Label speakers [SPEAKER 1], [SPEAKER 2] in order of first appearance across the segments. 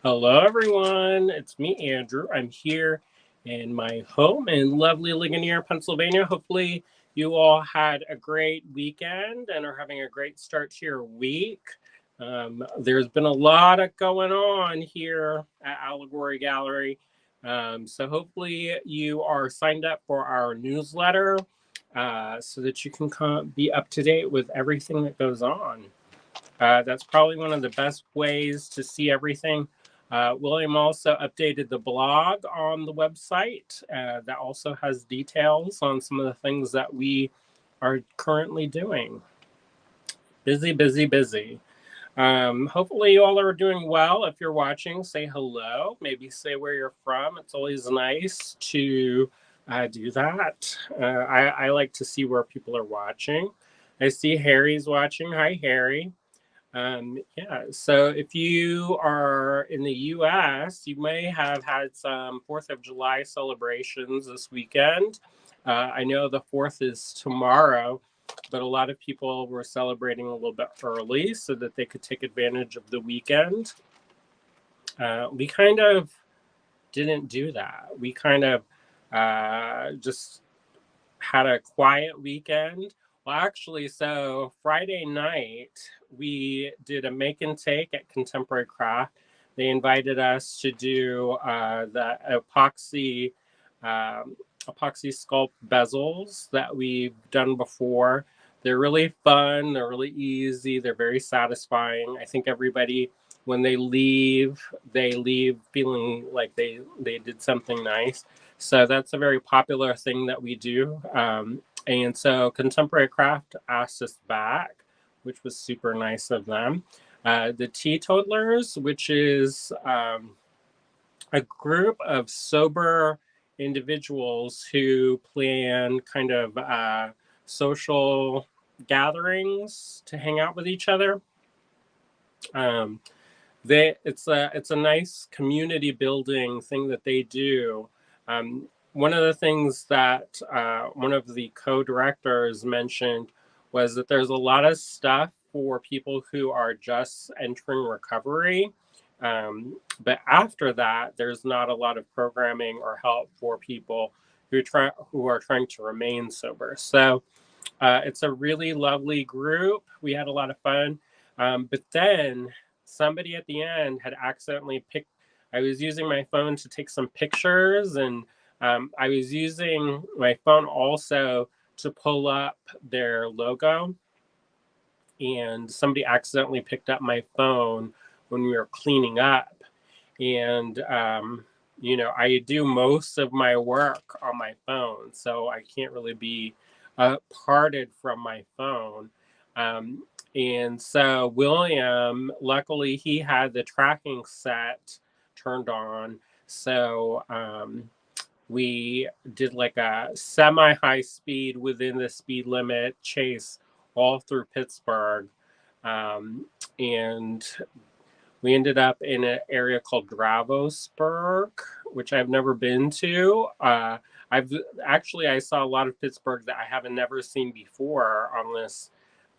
[SPEAKER 1] Hello, everyone. It's me, Andrew. I'm here in my home in lovely Ligonier, Pennsylvania. Hopefully, you all had a great weekend and are having a great start to your week. There's been a lot of going on here at Allegory Gallery. So, hopefully, you are signed up for our newsletter so that you can be up to date with everything that goes on. That's probably one of the best ways to see everything. William also updated the blog on the website that also has details on some of the things that we are currently doing. Busy, busy, busy. Hopefully you all are doing well. If you're watching, say hello. Maybe say where you're from. It's always nice to do that. I like to see where people are watching. I see Harry's watching. Hi, Harry. So if you are in the US, you may have had some 4th of July celebrations this weekend. I know the 4th is tomorrow, but a lot of people were celebrating a little bit early so that they could take advantage of the weekend. We kind of didn't do that. We kind of just had a quiet weekend. Well, actually, so Friday night, we did a make and take at Contemporary Craft. They invited us to do the epoxy sculpt bezels that we've done before. They're really fun. They're really easy. They're very satisfying. I think everybody, when they leave feeling like they did something nice. So that's a very popular thing that we do. And so Contemporary Craft asked us back, which was super nice of them. The Teetotalers, which is a group of sober individuals who plan kind of social gatherings to hang out with each other. It's a nice community building thing that they do. One of the things that one of the co-directors mentioned was that there's a lot of stuff for people who are just entering recovery. But after that, there's not a lot of programming or help for people who are trying to remain sober. So it's a really lovely group. We had a lot of fun. But then somebody at the end had accidentally I was using my phone to take some pictures, and I was using my phone also to pull up their logo. And somebody accidentally picked up my phone when we were cleaning up. And, I do most of my work on my phone, so I can't really be parted from my phone. And so William, luckily, he had the tracking set turned on. So we did like a semi-high speed within the speed limit chase all through Pittsburgh. And we ended up in an area called Gravosburg, which I've never been to. I saw a lot of Pittsburgh that I haven't never seen before on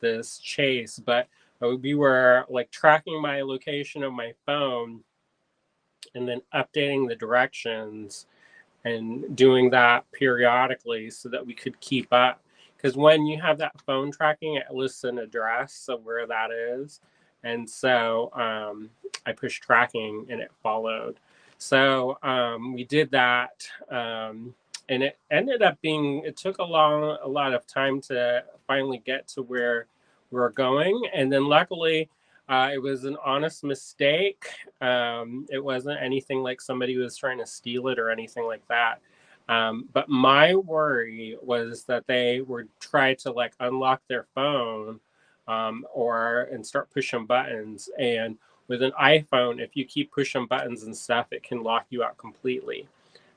[SPEAKER 1] this chase, but we were like tracking my location of my phone and then updating the directions and doing that periodically so that we could keep up. Because when you have that phone tracking, it lists an address of where that is. And so I pushed tracking and it followed. So we did that. And it ended up it took a lot of time to finally get to where we're going. And then luckily, it was an honest mistake. It wasn't anything like somebody was trying to steal it or anything like that. But my worry was that they would try to like unlock their phone and start pushing buttons. And with an iPhone, if you keep pushing buttons and stuff, it can lock you out completely.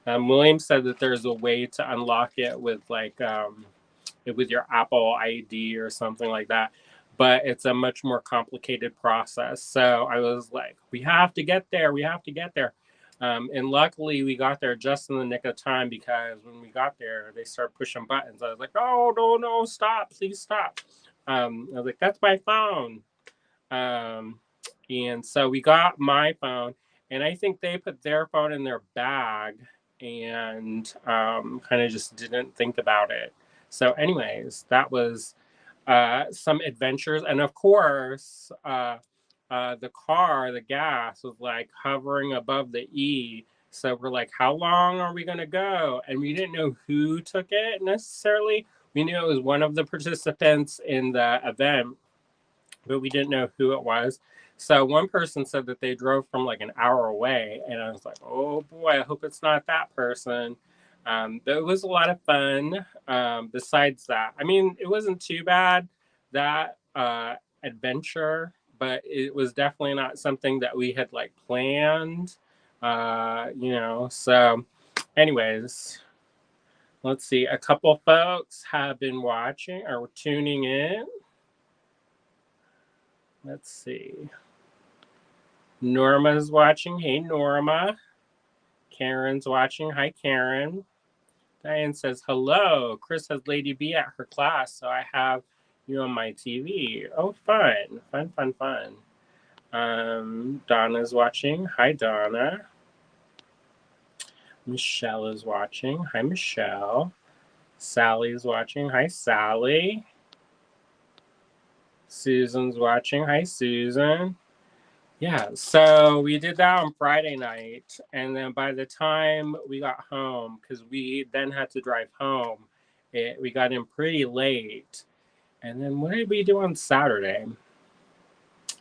[SPEAKER 1] William said that there's a way to unlock it with with your Apple ID or something like that, but it's a much more complicated process. So I was like, we have to get there. We have to get there. And luckily we got there just in the nick of time, because when we got there, they started pushing buttons. I was like, no, stop, please stop. I was like, that's my phone. And so we got my phone, And I think they put their phone in their bag and kind of just didn't think about it. So, anyways, that was some adventures. And of course, the gas was like hovering above the E. So we're like, how long are we going to go? And we didn't know who took it necessarily. We knew it was one of the participants in the event, but we didn't know who it was. So one person said that they drove from like an hour away, and I was like, "Oh boy, I hope it's not that person." But it was a lot of fun. Besides that, I mean, it wasn't too bad that adventure, but it was definitely not something that we had like planned. So, anyways, let's see. A couple folks have been watching or tuning in. Let's see. Norma's watching. Hey, Norma. Karen's watching. Hi, Karen. Diane says, hello. Chris has Lady B at her class, so I have you on my TV. Oh, fun. Fun, fun, fun. Donna's watching. Hi, Donna. Michelle is watching. Hi, Michelle. Sally's watching. Hi, Sally. Susan's watching. Hi, Susan. Yeah, so we did that on Friday night, and then by the time we got home, because we then had to drive home, we got in pretty late. And then what did we do on Saturday?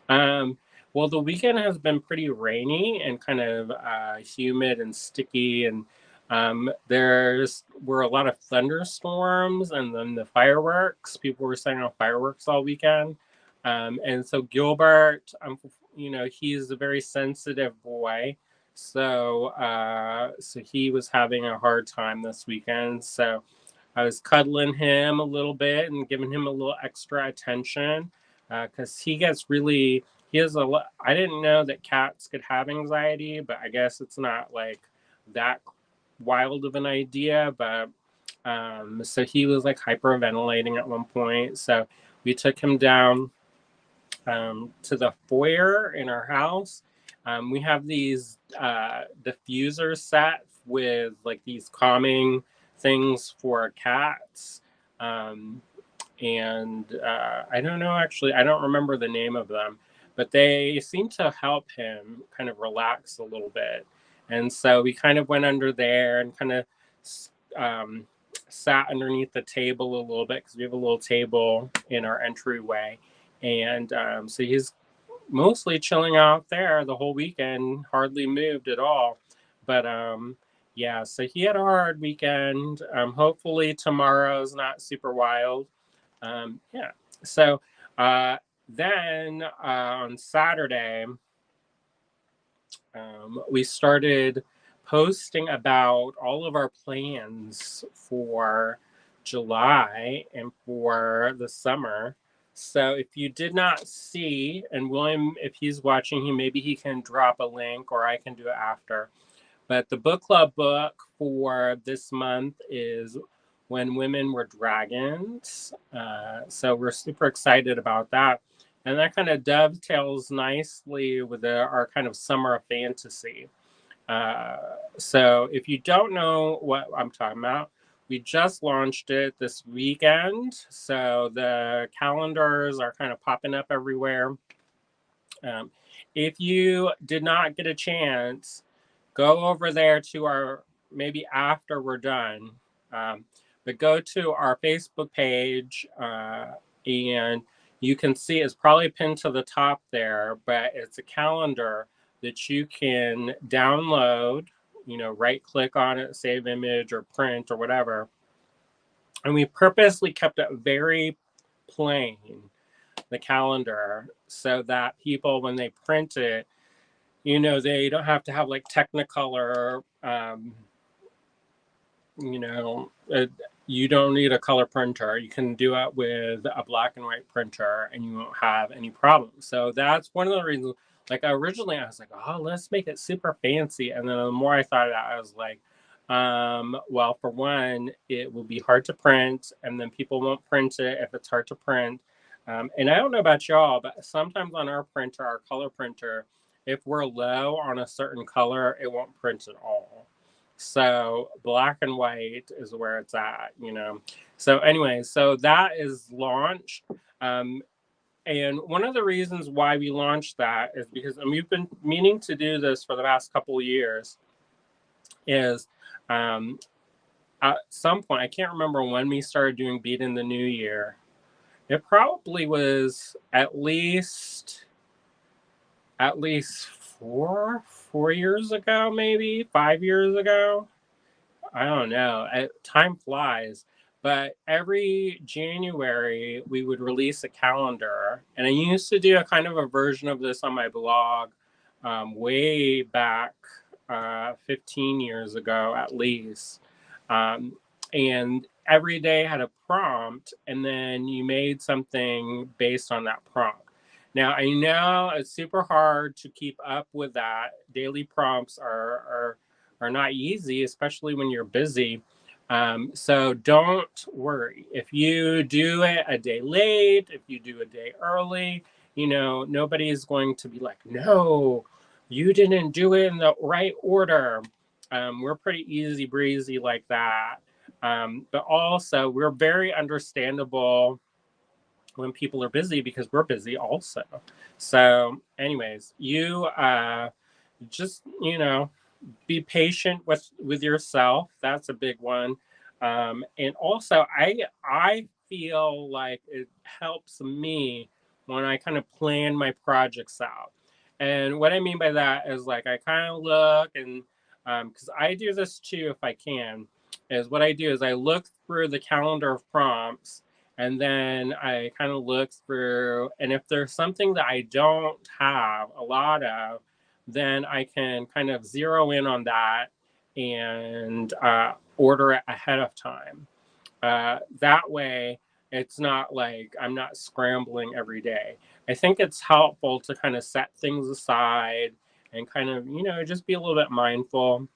[SPEAKER 1] Well, the weekend has been pretty rainy and kind of humid and sticky, and there's were a lot of thunderstorms, and then the fireworks. People were setting off fireworks all weekend, and so Gilbert, he's a very sensitive boy, so he was having a hard time this weekend. So I was cuddling him a little bit and giving him a little extra attention because he has a lot. I didn't know that cats could have anxiety, but I guess it's not like that wild of an idea. But so he was like hyperventilating at one point. So we took him down to the foyer in our house. We have these diffusers set with like these calming things for cats. And I don't know, actually, I don't remember the name of them, but they seem to help him kind of relax a little bit. And so we kind of went under there and kind of um, sat underneath the table a little bit because we have a little table in our entryway. And so he's mostly chilling out there the whole weekend, hardly moved at all. But yeah, so he had a hard weekend. Hopefully tomorrow's not super wild. Yeah. So then on Saturday, we started posting about all of our plans for July and for the summer. So if you did not see, and William, if he's watching, maybe he can drop a link or I can do it after. But the book club book for this month is When Women Were Dragons. So we're super excited about that. And that kind of dovetails nicely with our kind of summer of fantasy. So if you don't know what I'm talking about, we just launched it this weekend. So the calendars are kind of popping up everywhere. If you did not get a chance, go over there to our, maybe after we're done, but go to our Facebook page and you can see it's probably pinned to the top there, but it's a calendar that you can download, right click on it, save image or print or whatever. And we purposely kept it very plain, the calendar, so that people, when they print it, they don't have to have like Technicolor, you don't need a color printer. You can do it with a black and white printer and you won't have any problems. So that's one of the reasons, like originally I was like, oh, let's make it super fancy. And then the more I thought about it, I was like, well, for one, it will be hard to print and then people won't print it if it's hard to print. And I don't know about y'all, but sometimes on our printer, our color printer, if we're low on a certain color, it won't print at all. So black and white is where it's at, you know. So anyway, so that is launched. Um, and one of the reasons why we launched that is because, and we've been meaning to do this for the past couple of years, is um, at some point, I can't remember when we started doing Beat in the New Year. It probably was at least four years ago, maybe 5 years ago. I don't know. Time flies. But every January, we would release a calendar. And I used to do a kind of a version of this on my blog way back 15 years ago, at least. Um, and every day had a prompt, and then you made something based on that prompt. Now, I know it's super hard to keep up with that. Daily prompts are not easy, especially when you're busy. So don't worry. If you do it a day late, if you do a day early, nobody is going to be like, no, you didn't do it in the right order. We're pretty easy breezy like that. But also, we're very understandable when people are busy because we're busy also. So, anyways, you just, be patient with yourself. That's a big one. And also, I feel like it helps me when I kind of plan my projects out. And what I mean by that is, like, I kind of look, and because I do this too if I can, is what I do is I look through the calendar of prompts, and then I kind of look through, and if there's something that I don't have a lot of, then I can kind of zero in on that and order it ahead of time. That way, it's not like I'm not scrambling every day. I think it's helpful to kind of set things aside and kind of, just be a little bit mindful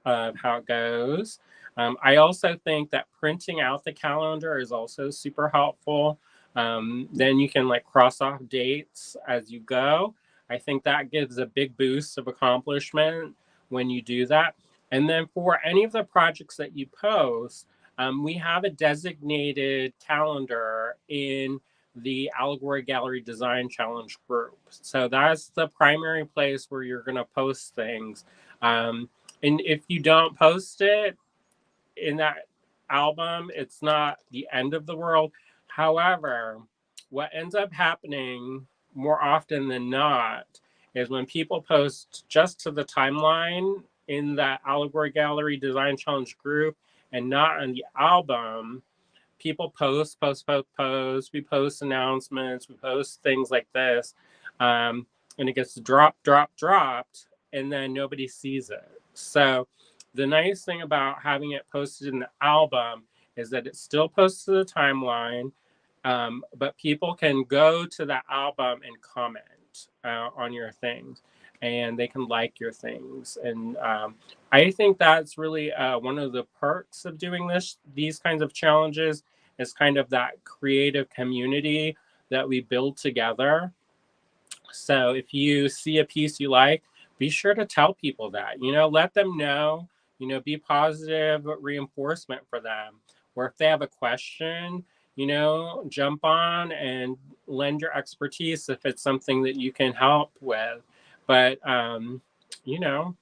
[SPEAKER 1] of how it goes. I also think that printing out the calendar is also super helpful. Then you can like cross off dates as you go. I think that gives a big boost of accomplishment when you do that. And then for any of the projects that you post, we have a designated calendar in the Allegory Gallery Design Challenge group. So that's the primary place where you're going to post things. And if you don't post it in that album, it's not the end of the world. However, what ends up happening more often than not is when people post just to the timeline in that Allegory Gallery Design Challenge group and not on the album, people post. We post announcements, we post things like this, and it gets dropped, and then nobody sees it. So the nice thing about having it posted in the album is that it's still posted to the timeline, but people can go to that album and comment on your things, and they can like your things. And I think that's really one of the perks of doing these kinds of challenges is kind of that creative community that we build together. So if you see a piece you like, be sure to tell people that, let them know, be positive reinforcement for them. Or if they have a question, jump on and lend your expertise if it's something that you can help with. But, you know,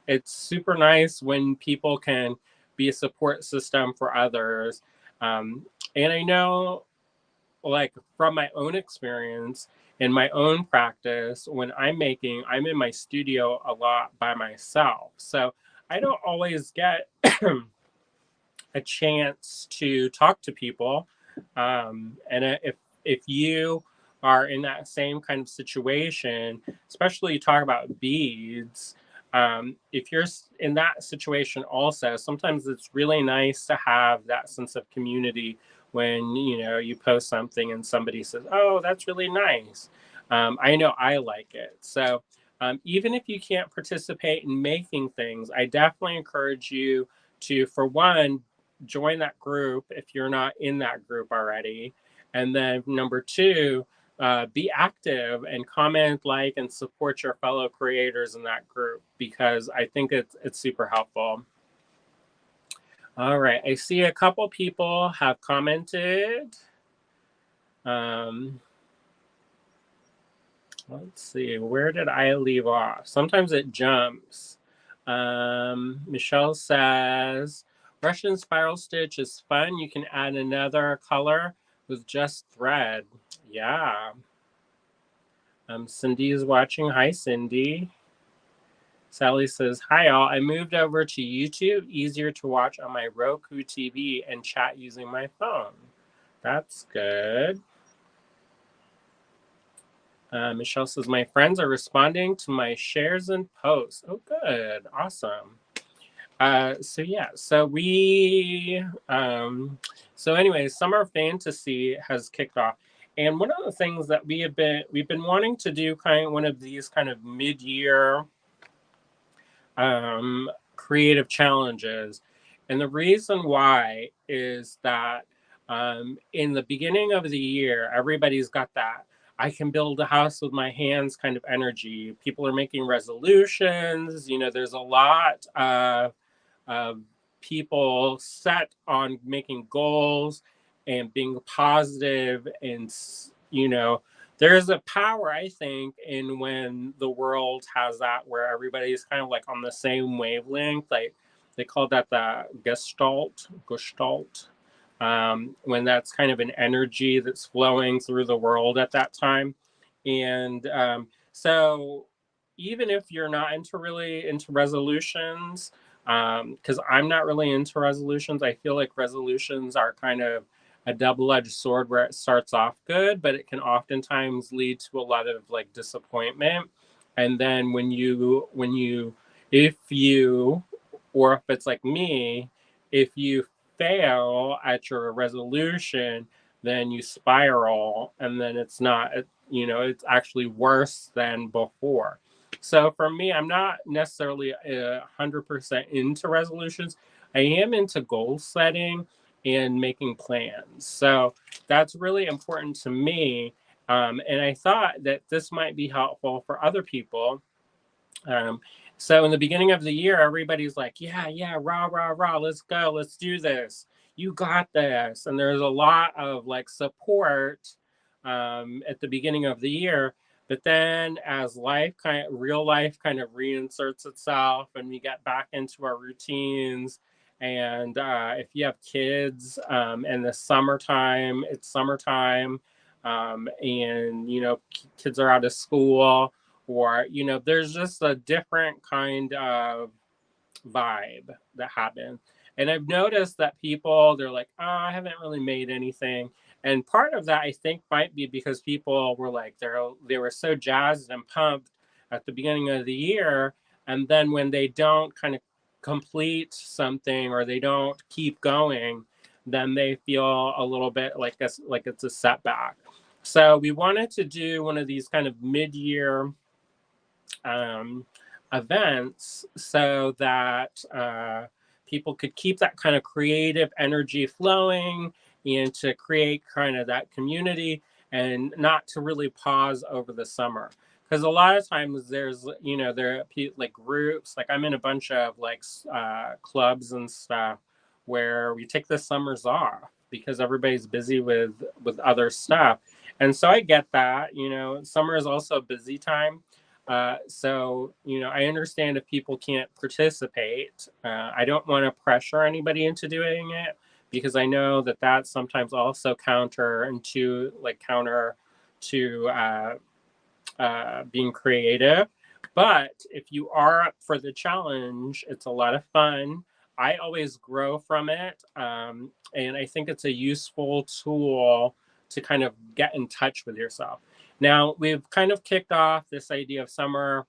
[SPEAKER 1] it's super nice when people can be a support system for others. And I know, like, from my own experience in my own practice, when I'm in my studio a lot by myself. So I don't always get a chance to talk to people. And if you are in that same kind of situation, especially you talk about beads, if you're in that situation also, sometimes it's really nice to have that sense of community when you post something and somebody says, "Oh, that's really nice." I know I like it. So even if you can't participate in making things, I definitely encourage you to, for one, join that group if you're not in that group already. And then number two, be active and comment, like, and support your fellow creators in that group, because I think it's super helpful. All right, I see a couple people have commented. Um, let's see, where did I leave off? Sometimes it jumps. Michelle says, Russian spiral stitch is fun. You can add another color with just thread. Yeah. Cindy is watching. Hi, Cindy. Sally says, hi, all. I moved over to YouTube. Easier to watch on my Roku TV and chat using my phone. That's good. Michelle says, my friends are responding to my shares and posts. Oh, good. Awesome. So anyway, Summer Fantasy has kicked off. And one of the things that we've been wanting to do, kind of one of these kind of mid-year creative challenges. And the reason why is that in the beginning of the year, everybody's got that I can build a house with my hands kind of energy. People are making resolutions. There's a lot of people set on making goals and being positive. And there's a power, I think, in when the world has that, where everybody's kind of like on the same wavelength. Like they call that the gestalt, when that's kind of an energy that's flowing through the world at that time. And so even if you're not really into resolutions, because I'm not really into resolutions, I feel like resolutions are kind of a double-edged sword, where it starts off good, but it can oftentimes lead to a lot of like disappointment. And then if you, or if it's like me, if you fail at your resolution, then you spiral, and then it's actually worse than before. So for me, I'm not necessarily 100% into resolutions. I am into goal setting and making plans. So that's really important to me. And I thought that this might be helpful for other people. Um, so in the beginning of the year, everybody's like, yeah, rah, rah, rah, let's go, let's do this. You got this. And there's a lot of like support at the beginning of the year. But then as real life kind of reinserts itself, and we get back into our routines. And if you have kids in the summertime, it's summertime. And, kids are out of school, or there's just a different kind of vibe that happens. And I've noticed that people, they're like, oh, I haven't really made anything. And part of that, I think, might be because people were like, they were so jazzed and pumped at the beginning of the year, and then when they don't kind of complete something, or they don't keep going, then they feel a little bit like it's a setback. So we wanted to do one of these kind of mid-year um, events, so that people could keep that kind of creative energy flowing, and to create kind of that community, and not to really pause over the summer. Because a lot of times there are like groups, like I'm in a bunch of like clubs and stuff, where we take the summers off because everybody's busy with other stuff. And so I get that. Summer is also a busy time. So I understand if people can't participate. I don't want to pressure anybody into doing it, because I know that that's sometimes also counter to being creative. But if you are up for the challenge, it's a lot of fun. I always grow from it. And I think it's a useful tool to kind of get in touch with yourself. Now, we've kind of kicked off this idea of summer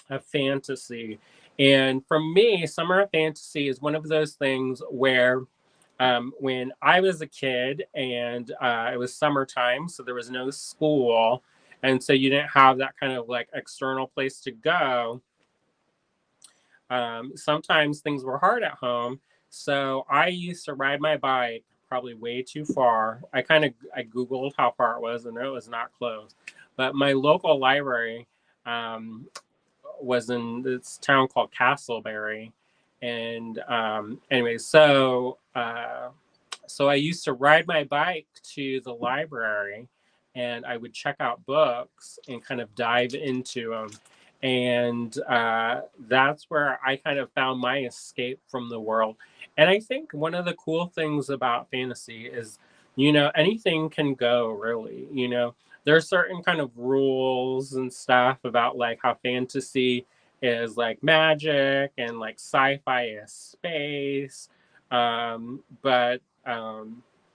[SPEAKER 1] of fantasy. And for me, summer of fantasy is one of those things where when I was a kid, and it was summertime, so there was no school. And so you didn't have that kind of like external place to go. Sometimes things were hard at home. So I used to ride my bike probably way too far. I Googled how far it was, and it was not close. But my local library um, was in this town called Castleberry, and anyway, so I used to ride my bike to the library, and I would check out books and kind of dive into them. And that's where I kind of found my escape from the world. And I think one of the cool things about fantasy is, anything can go, really. There are certain kind of rules and stuff about like how fantasy is like magic and like sci-fi is space. But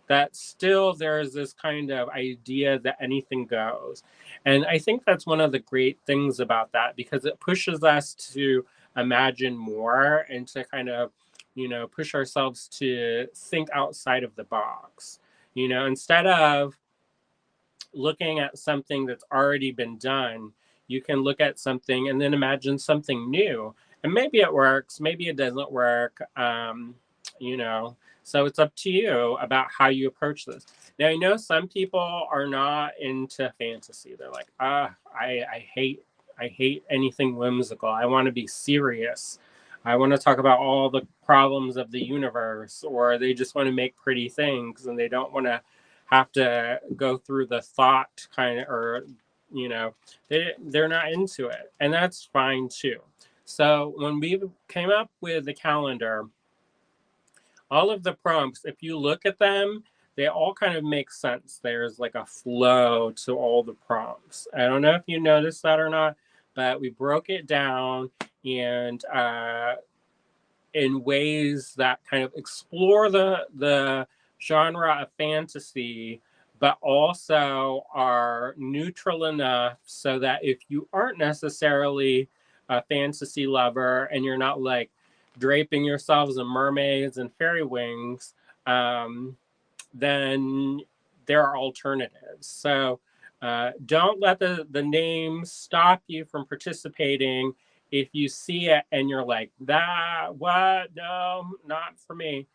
[SPEAKER 1] that still there's this kind of idea that anything goes. And I think that's one of the great things about that, because it pushes us to imagine more and to kind of, push ourselves to think outside of the box. Instead of looking at something that's already been done, you can look at something and then imagine something new. And maybe it works, maybe it doesn't work. You know, so it's up to you about how you approach this. Now, I know some people are not into fantasy. They're like, I hate anything whimsical. I want to be serious. I want to talk about all the problems of the universe, or they just want to make pretty things and they don't want to have to go through the thought kind of, or they're not into it, and that's fine too. So when we came up with the calendar, all of the prompts, if you look at them, they all kind of make sense. There's like a flow to all the prompts. I don't know if you noticed that or not, but we broke it down, and in ways that kind of explore the genre of fantasy, but also are neutral enough so that if you aren't necessarily a fantasy lover and you're not like draping yourselves in mermaids and fairy wings, then there are alternatives. So don't let the name stop you from participating. If you see it and you're like, that, what? No, not for me.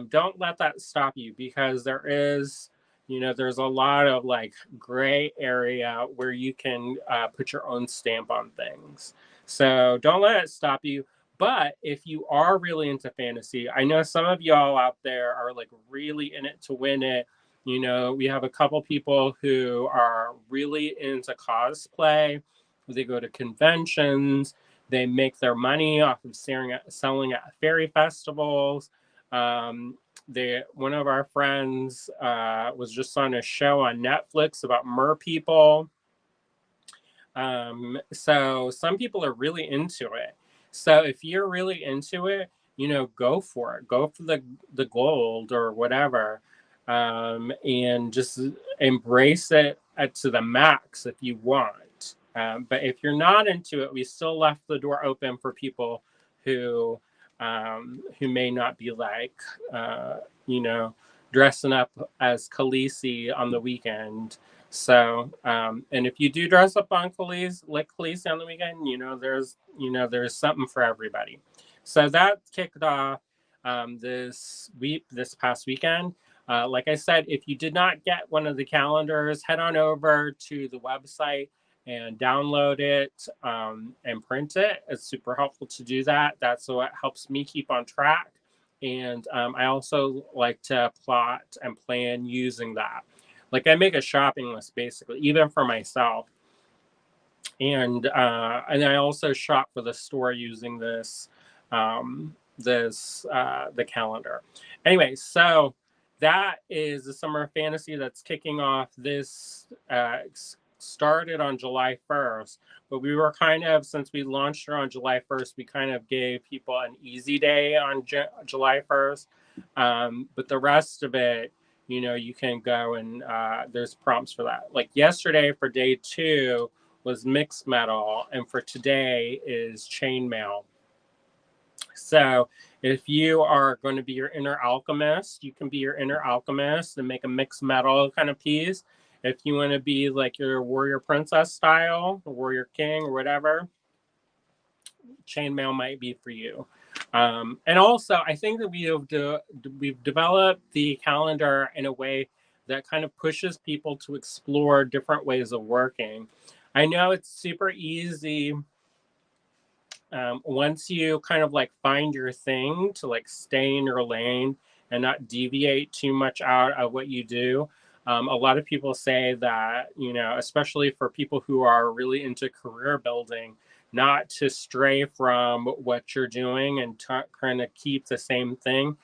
[SPEAKER 1] Don't let that stop you, because there's a lot of like gray area where you can put your own stamp on things. So don't let it stop you. But if you are really into fantasy, I know some of y'all out there are like really in it to win it. We have a couple people who are really into cosplay. They go to conventions. They make their money off of selling at fairy festivals. One of our friends was just on a show on Netflix about mer people. So some people are really into it. So if you're really into it, go for it. Go for the gold or whatever, and just embrace it to the max if you want. But if you're not into it, we still left the door open for people who may not be like, dressing up as Khaleesi on the weekend. So, and if you do dress up on like Khaleesi on the weekend, there's something for everybody. So that kicked off this past weekend. Like I said, if you did not get one of the calendars, head on over to the website and download it and print it. It's super helpful to do that. That's what helps me keep on track. And I also like to plot and plan using that. Like I make a shopping list basically, even for myself. And I also shop for the store using the calendar. Anyway, so that is the summer fantasy that's kicking off. This started on July 1st, but we were since we launched it on July 1st, we kind of gave people an easy day on July 1st. But the rest of it, you can go and there's prompts for that. Like yesterday for day 2 was mixed metal, and for today is chainmail. So if you are going to be your inner alchemist, you can be your inner alchemist and make a mixed metal kind of piece. If you want to be like your warrior princess style, or warrior king, or whatever, chainmail might be for you. And also, I think that we've developed the calendar in a way that kind of pushes people to explore different ways of working. I know it's super easy once you kind of like find your thing to like stay in your lane and not deviate too much out of what you do. A lot of people say that, especially for people who are really into career building, not to stray from what you're doing and kind of keep the same thing.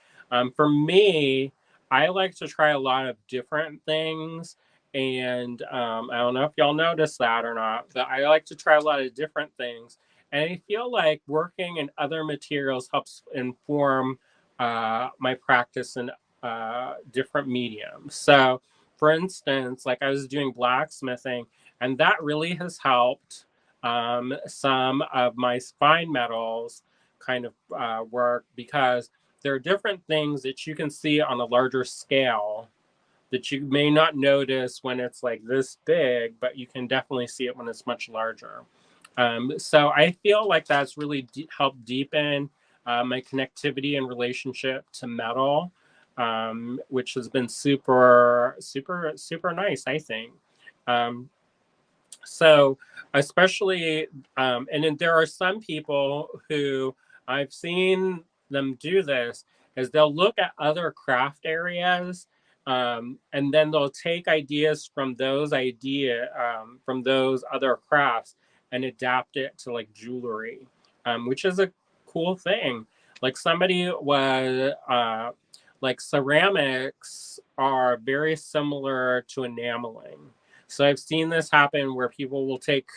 [SPEAKER 1] For me, I like to try a lot of different things. And I don't know if y'all notice that or not, but I like to try a lot of different things, and I feel like working in other materials helps inform my practice in different mediums. So, for instance, like I was doing blacksmithing, and that really has helped some of my fine metals kind of work, because there are different things that you can see on a larger scale that you may not notice when it's like this big, but you can definitely see it when it's much larger. So I feel like that's really helped deepen my connectivity and relationship to metal, which has been super, super, super nice, I think. Um, so, especially, and then there are some people who I've seen them do this, is they'll look at other craft areas, and then they'll take ideas from those other crafts and adapt it to like jewelry, which is a cool thing. Like somebody was like ceramics are very similar to enameling. So I've seen this happen where people will take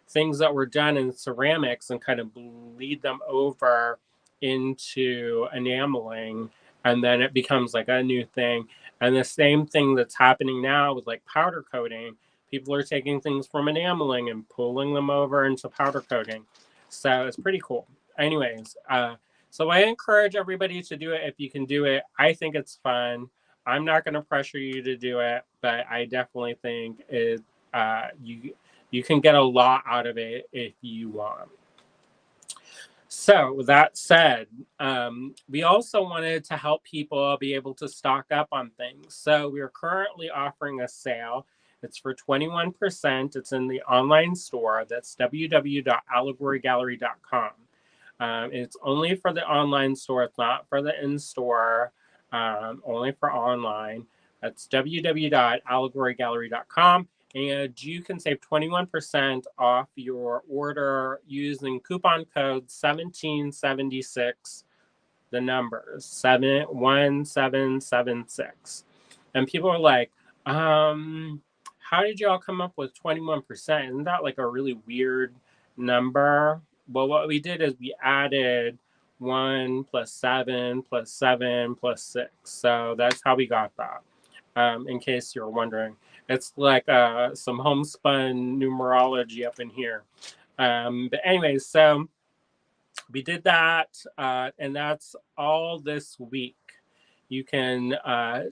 [SPEAKER 1] things that were done in ceramics and kind of bleed them over into enameling, and then it becomes like a new thing. And the same thing that's happening now with like powder coating, people are taking things from enameling and pulling them over into powder coating. So it's pretty cool. Anyways, so I encourage everybody to do it if you can do it. I think it's fun. I'm not going to pressure you to do it, but I definitely think you can get a lot out of it if you want. So with that said, we also wanted to help people be able to stock up on things. So we are currently offering a sale. It's for 21%. It's in the online store. That's www.allegorygallery.com. It's only for the online store. It's not for the in-store, only for online. That's www.allegorygallery.com. And you can save 21% off your order using coupon code 1776, the numbers 1776. And people are like, how did y'all come up with 21%? Isn't that like a really weird number? Well, what we did is we added 1 plus 7 plus 7 plus 6. So that's how we got that, in case you're wondering. It's like some homespun numerology up in here. But anyways, so we did that, and that's all this week. You can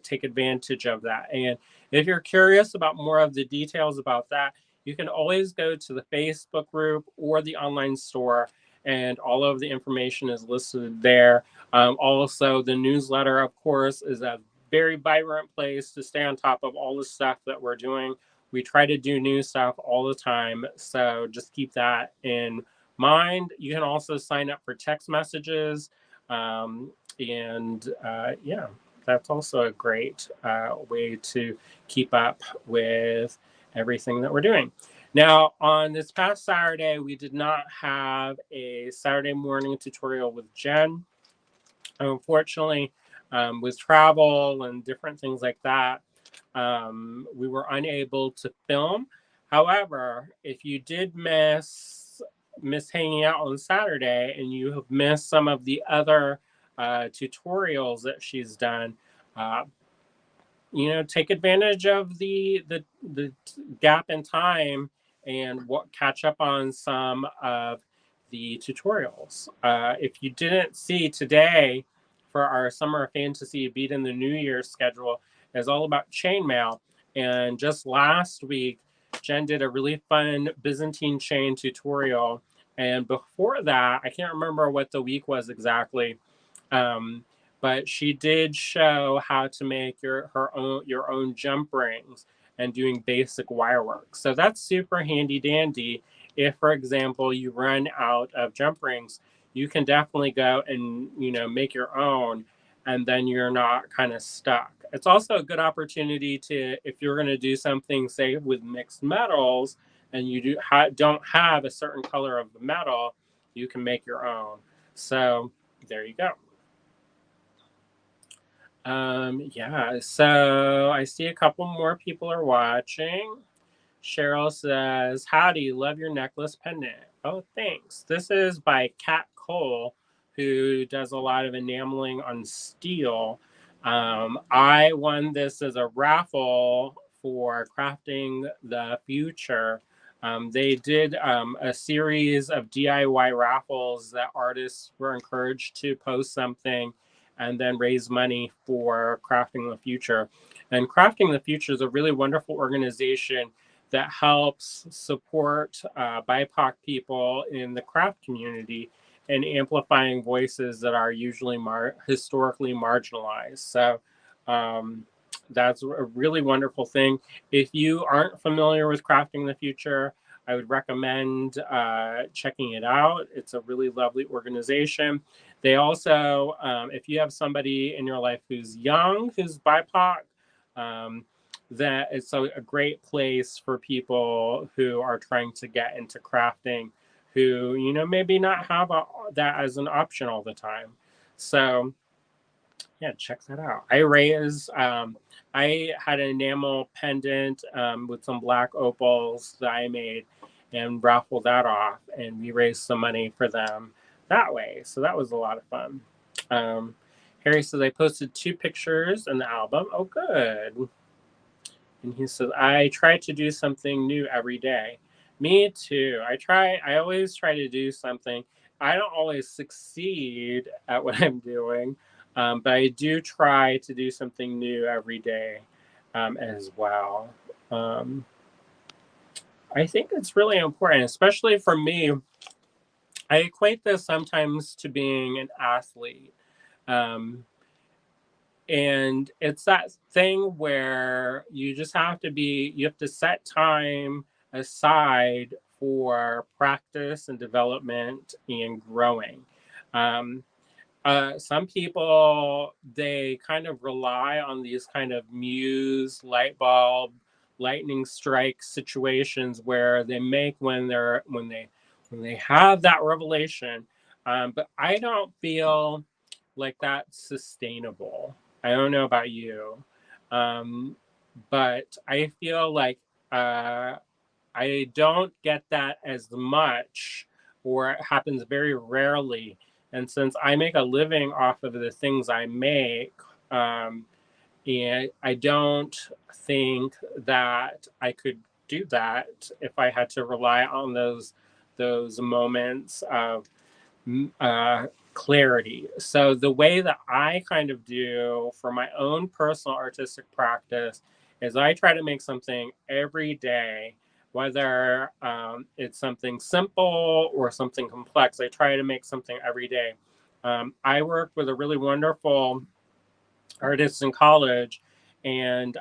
[SPEAKER 1] take advantage of that. And if you're curious about more of the details about that, you can always go to the Facebook group or the online store, and all of the information is listed there. Also, the newsletter, of course, is a very vibrant place to stay on top of all the stuff that we're doing. We try to do new stuff all the time, so just keep that in mind. You can also sign up for text messages. Yeah, that's also a great way to keep up with everything that we're doing. Now, on this past Saturday, we did not have a Saturday morning tutorial with Jen. Unfortunately, with travel and different things like that, we were unable to film. However, if you did miss hanging out on Saturday and you have missed some of the other tutorials that she's done, uh, take advantage of the gap in time and catch up on some of the tutorials. If you didn't see today, for our Summer Fantasy Beat in the New Year schedule, is all about chainmail. And just last week, Jen did a really fun Byzantine chain tutorial, And before that, I can't remember what the week was exactly, um, but she did show how to make your own jump rings and doing basic wire work. So that's super handy dandy. If, for example, you run out of jump rings, you can definitely go and make your own, and then you're not kind of stuck. It's also a good opportunity to, if you're going to do something, say with mixed metals, and you don't have a certain color of the metal, you can make your own. So there you go. Yeah, so I see a couple more people are watching. Cheryl says, "Howdy, love your necklace pendant." Oh, thanks. This is by Kat Cole, who does a lot of enameling on steel. I won this as a raffle for Crafting the Future. They did a series of DIY raffles that artists were encouraged to post something and then raise money for Crafting the Future. And Crafting the Future is a really wonderful organization that helps support BIPOC people in the craft community and amplifying voices that are usually historically marginalized. So that's a really wonderful thing. If you aren't familiar with Crafting the Future, I would recommend checking it out. It's a really lovely organization. They also, if you have somebody in your life who's young, who's BIPOC, that it's a great place for people who are trying to get into crafting, who maybe not have that as an option all the time. So yeah, check that out. I had an enamel pendant with some black opals that I made and raffled that off, and we raised some money for them that way. So that was a lot of fun. Harry says, I posted 2 pictures in the album. Oh, good. And he says, I try to do something new every day. Me too. I always try to do something. I don't always succeed at what I'm doing, but I do try to do something new every day as well. Um, I think it's really important, especially for me. I equate this sometimes to being an athlete. Um, And it's that thing where you have to set time aside for practice and development and growing. Um, some people, they kind of rely on these kind of muse, light bulb, lightning strike situations where they make when they have that revelation. But I don't feel like that's sustainable. I don't know about you, um, but I feel like uh, I don't get that as much, or it happens very rarely. And since I make a living off of the things I make, um, and I don't think that I could do that if I had to rely on those moments of clarity. So the way that I kind of do for my own personal artistic practice is I try to make something every day, whether it's something simple or something complex. I try to make something every day. I worked with a really wonderful artist in college, and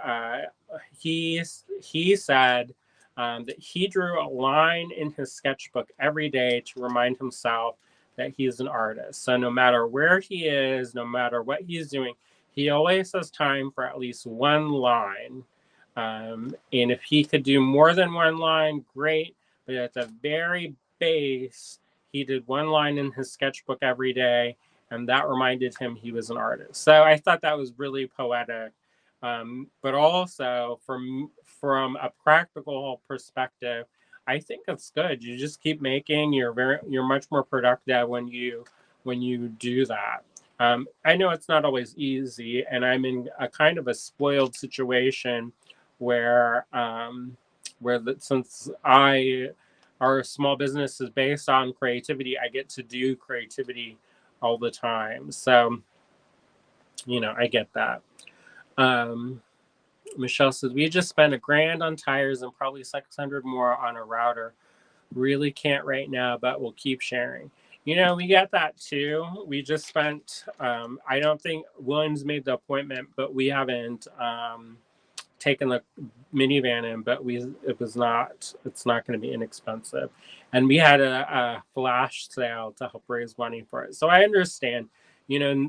[SPEAKER 1] he said that he drew a line in his sketchbook every day to remind himself that he's an artist. So no matter where he is, no matter what he's doing, he always has time for at least one line. And if he could do more than one line, great. But at the very base, he did one line in his sketchbook every day, and that reminded him he was an artist. So I thought that was really poetic. But also from a practical perspective, I think it's good. You just keep making. You're much more productive when you do that. I know it's not always easy, and I'm in a kind of a spoiled situation where since our small business is based on creativity, I get to do creativity all the time. So, I get that. Um, Michelle says, we just spent $1,000 on tires and probably 600 more on a router. really can't right now, but we'll keep sharing. You know, we get that too. We just spent, I don't think Williams made the appointment, but we haven't taken the minivan in, but it's not going to be inexpensive. And we had a flash sale to help raise money for it. So I understand, you know,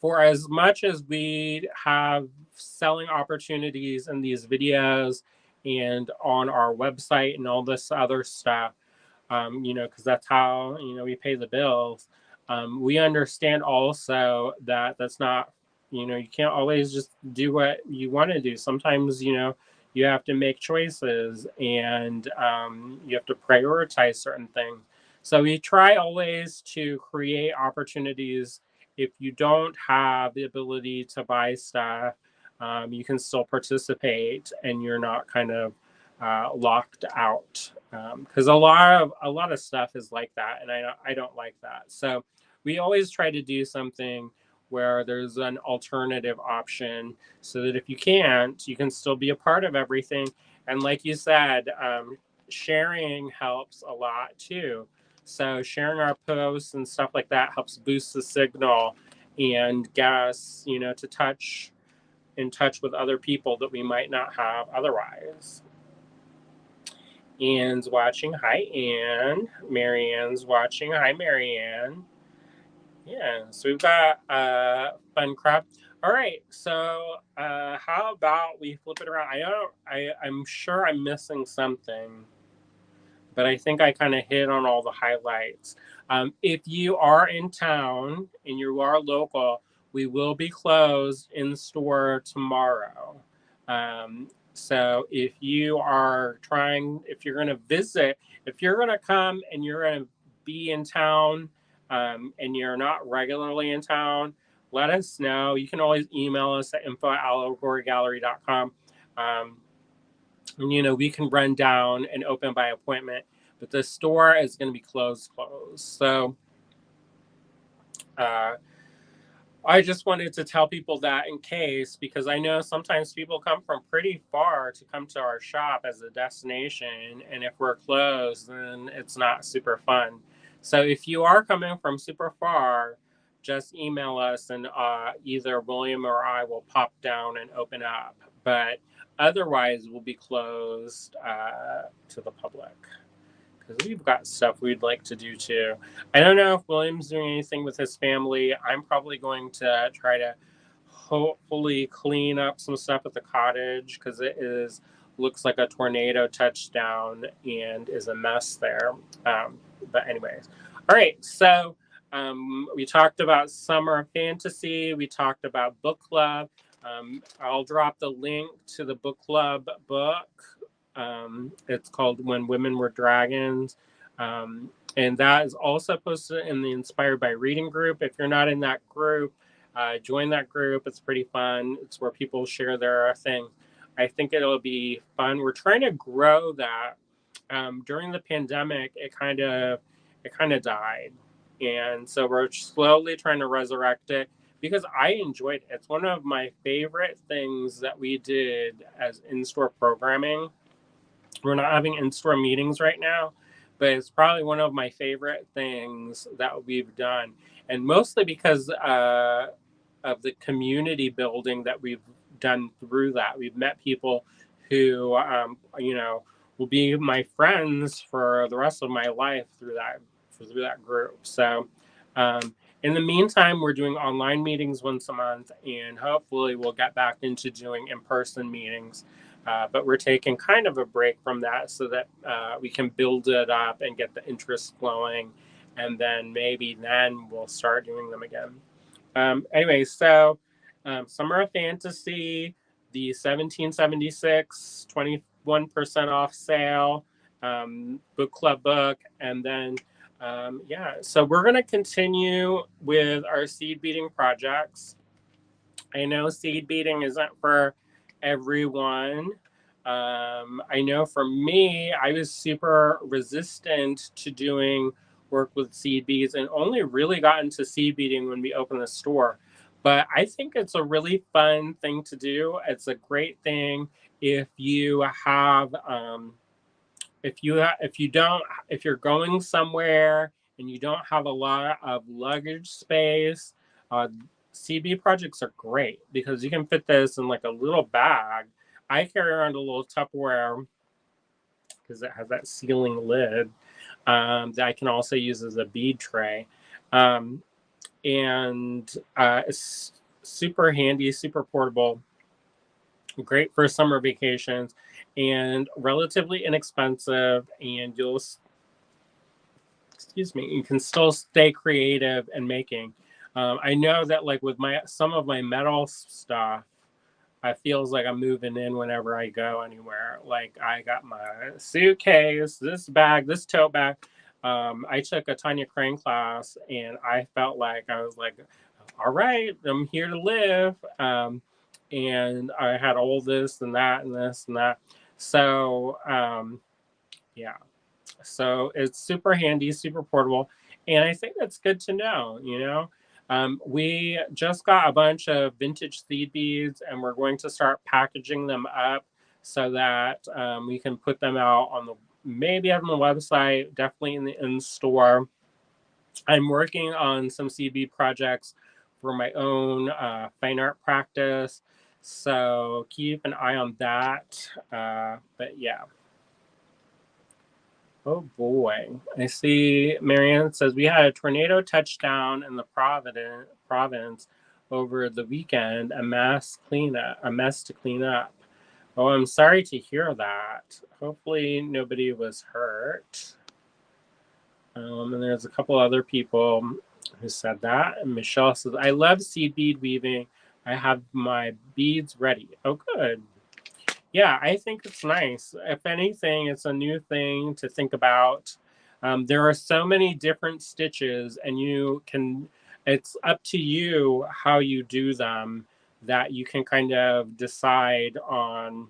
[SPEAKER 1] for as much as we have selling opportunities in these videos and on our website and all this other stuff, you know, because that's how, you know, we pay the bills. We understand also that that's not, you know, you can't always just do what you want to do. Sometimes, you know, you have to make choices and you have to prioritize certain things. So we try always to create opportunities. If you don't have the ability to buy stuff, you can still participate and you're not kind of locked out, because a lot of stuff is like that, and I don't like that. So we always try to do something where there's an alternative option, so that if you can't, you can still be a part of everything. And like you said, sharing helps a lot too. So sharing our posts and stuff like that helps boost the signal and get us, you know, to touch in touch with other people that we might not have otherwise. Ann's watching. Hi, Ann. Marianne's watching. Hi, Marianne. Yeah, so we've got fun crap. All right, so how about we flip it around? I'm sure I'm missing something, but I think I kind of hit on all the highlights. If you are in town and you are local, we will be closed in store tomorrow. So if you are trying, if you're going to visit, if you're going to come and you're going to be in town, and you're not regularly in town, let us know. You can always email us at info@allegorygallery.com. And, you know, we can run down and open by appointment, but the store is going to be closed. So uh, I just wanted to tell people that in case, because I know sometimes people come from pretty far to come to our shop as a destination. And if we're closed, then it's not super fun. So if you are coming from super far, just email us and either William or I will pop down and open up. But otherwise, we'll be closed to the public, because we've got stuff we'd like to do too. I don't know if William's doing anything with his family. I'm probably going to try to hopefully clean up some stuff at the cottage, because it is looks like a tornado touchdown and is a mess there. But anyways, all right. So we talked about summer fantasy. We talked about book club. I'll drop the link to the book club book. It's called When Women Were Dragons. And that is also posted in the Inspired by Reading group. If you're not in that group, join that group. It's pretty fun. It's where people share their thing. I think it'll be fun. We're trying to grow that. During the pandemic, it kind of died, and so we're slowly trying to resurrect it, because I enjoyed it. It's one of my favorite things that we did as in-store programming. We're not having in-store meetings right now, but it's probably one of my favorite things that we've done, and mostly because of the community building that we've done through that. We've met people who, you know, will be my friends for the rest of my life through that group. So, in the meantime, we're doing online meetings once a month, and hopefully we'll get back into doing in-person meetings. But we're taking kind of a break from that so that we can build it up and get the interest flowing, and then then we'll start doing them again. Anyway, so Summer of Fantasy, the 1776, 21% off sale, book club book, and then yeah. So we're going to continue with our seed beating projects. I know seed beating isn't for everyone. I know for me, I was super resistant to doing work with seed beads, and only really got into seed beating when we opened the store. But I think it's a really fun thing to do. It's a great thing if you have if you're going somewhere and you don't have a lot of luggage space, uh, CB projects are great because you can fit this in like a little bag. I carry around a little Tupperware because it has that sealing lid that I can also use as a bead tray. Um, and it's super handy, super portable, great for summer vacations, and relatively inexpensive. And you can still stay creative and making. I know that like with some of my metal stuff, it feels like I'm moving in whenever I go anywhere. Like I got my suitcase, this bag, this tote bag. I took a Tanya Crane class, and I felt like I was like, all right, I'm here to live. And I had all this and that and this and that. So yeah, so it's super handy, super portable, and I think that's good to know. We just got a bunch of vintage seed beads, and we're going to start packaging them up so that we can put them out on the maybe on the website, definitely in the in-store. I'm working on some seed bead projects for my own fine art practice, so keep an eye on that. But yeah. Oh boy. I see Marianne says we had a tornado touchdown in the province over the weekend, a mess to clean up. Oh, I'm sorry to hear that. Hopefully nobody was hurt. And there's a couple other people who said that. And Michelle says, I love seed bead weaving. I have my beads ready. Oh, good. Yeah, I think it's nice. If anything, it's a new thing to think about. There are so many different stitches, and it's up to you how you do them, that you can kind of decide on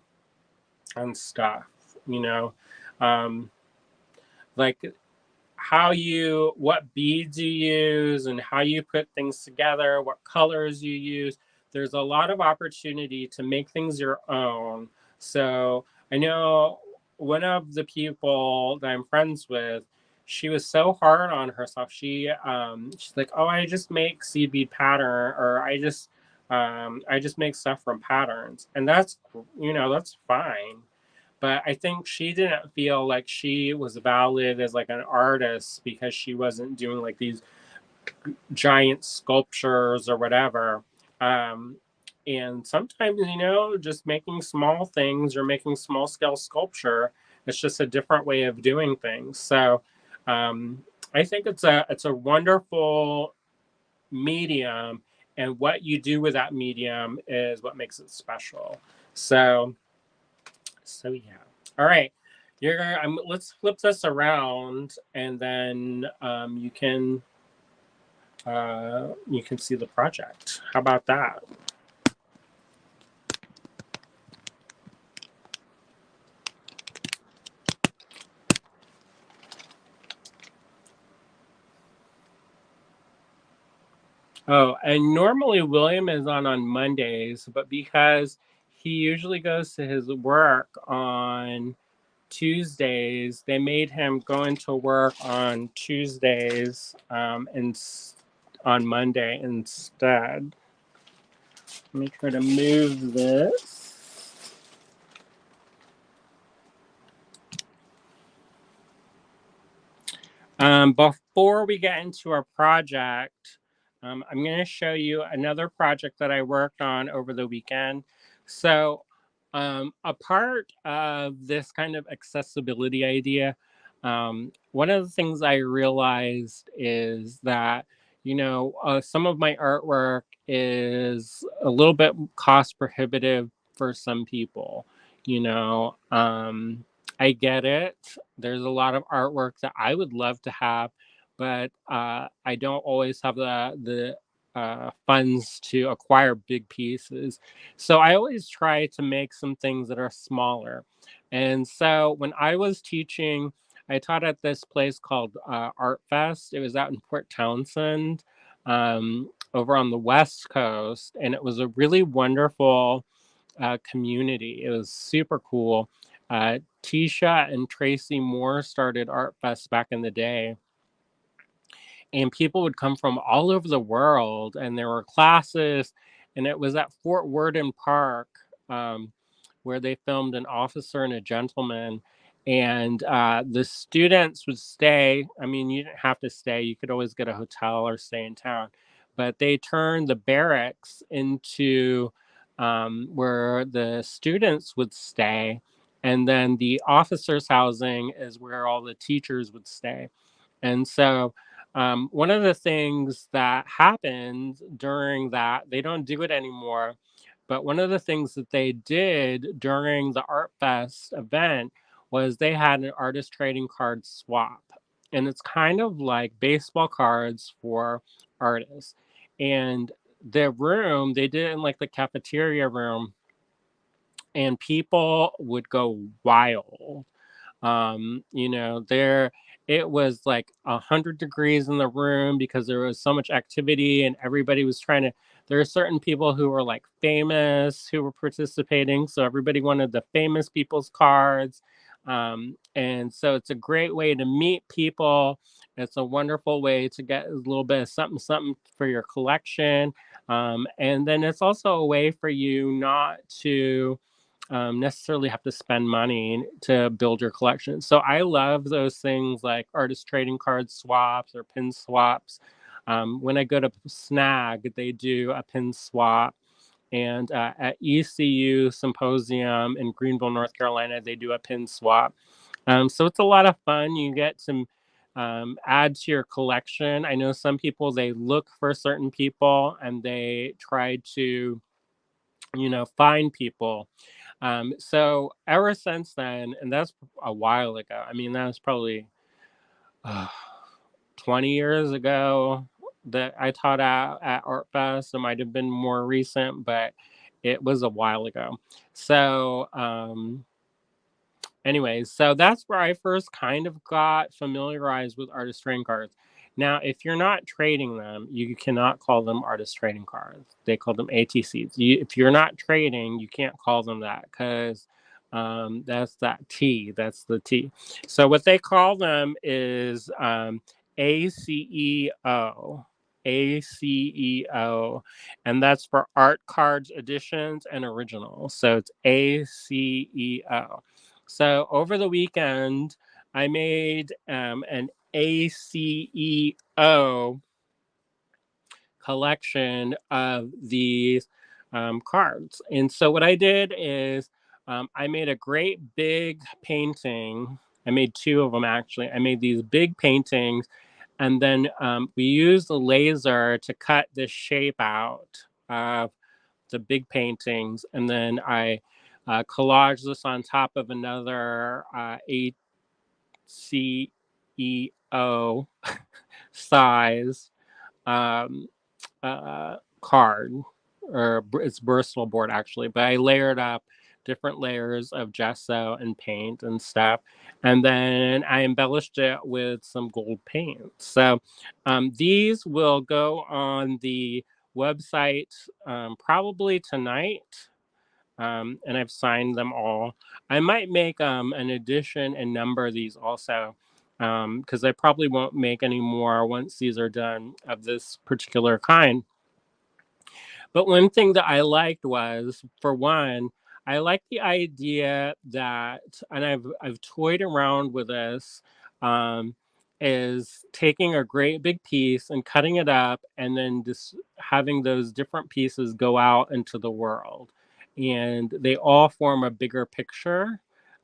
[SPEAKER 1] stuff, you know. Um, like what beads you use and how you put things together, what colors you use. There's a lot of opportunity to make things your own. So I know one of the people that I'm friends with, she was so hard on herself. She's like, oh, I just make seed bead pattern, or I just make stuff from patterns, and that's fine. But I think she didn't feel like she was valid as like an artist because she wasn't doing like these giant sculptures or whatever. Um, and sometimes, just making small things or making small scale sculpture, it's just a different way of doing things. So I think it's a wonderful medium, and what you do with that medium is what makes it special. So yeah. All right. Let's flip this around, and then you can see the project. How about that? Oh, and normally William is on Mondays, but because he usually goes to his work on Tuesdays, they made him go into work on Tuesdays and on Monday instead. Let me try to move this. Before we get into our project, I'm going to show you another project that I worked on over the weekend. So, a part of this kind of accessibility idea, one of the things I realized is that, some of my artwork is a little bit cost prohibitive for some people. You know, I get it. There's a lot of artwork that I would love to have, but I don't always have the funds to acquire big pieces. So I always try to make some things that are smaller. And so when I was teaching, I taught at this place called Art Fest. It was out in Port Townsend, over on the West Coast, and it was a really wonderful community. It was super cool. Tisha and Tracy Moore started Art Fest back in the day, and people would come from all over the world, and there were classes, and it was at Fort Worden Park, where they filmed An Officer and a Gentleman. And the students would stay. I mean, you didn't have to stay, you could always get a hotel or stay in town, but they turned the barracks into where the students would stay, and then the officers housing is where all the teachers would stay. And so, one of the things that happened during that, they don't do it anymore, but one of the things that they did during the Art Fest event was they had an artist trading card swap. And it's kind of like baseball cards for artists. And the room, they did it in like the cafeteria room, and people would go wild. There it was like 100 degrees in the room because there was so much activity and everybody was trying to. There are certain people who were like famous who were participating, so everybody wanted the famous people's cards. And so it's a great way to meet people. It's a wonderful way to get a little bit of something something for your collection. And then it's also a way for you not to necessarily have to spend money to build your collection. So I love those things like artist trading card swaps or pin swaps. When I go to Snag, they do a pin swap. And at ECU Symposium in Greenville, North Carolina, they do a pin swap. So it's a lot of fun. You get some add to your collection. I know some people, they look for certain people and they try to, find people. So ever since then, and that's a while ago. I mean, that was probably uh, 20 years ago that I taught at Art Fest. It might have been more recent, but it was a while ago. So, anyways, so that's where I first kind of got familiarized with artist trading cards. Now, if you're not trading them, you cannot call them artist trading cards. They call them ATCs. If you're not trading, you can't call them that because that's that T. That's the T. So what they call them is ACEO. ACEO, and that's for art cards, editions, and originals. So it's ACEO. So over the weekend, I made an ACEO collection of these cards. And so what I did is I made a great big painting. I made two of them actually. I made these big paintings, and then we used a laser to cut the shape out of the big paintings, and then I collaged this on top of another ACEO size um, card, or it's Bristol board actually, but I layered up different layers of gesso and paint and stuff, and then I embellished it with some gold paint. So these will go on the website probably tonight. And I've signed them all. I might make an edition and number these also, because I probably won't make any more once these are done of this particular kind. But one thing that I liked was, for one, I like the idea that, and I've toyed around with this, um, is taking a great big piece and cutting it up, and then just having those different pieces go out into the world, and they all form a bigger picture.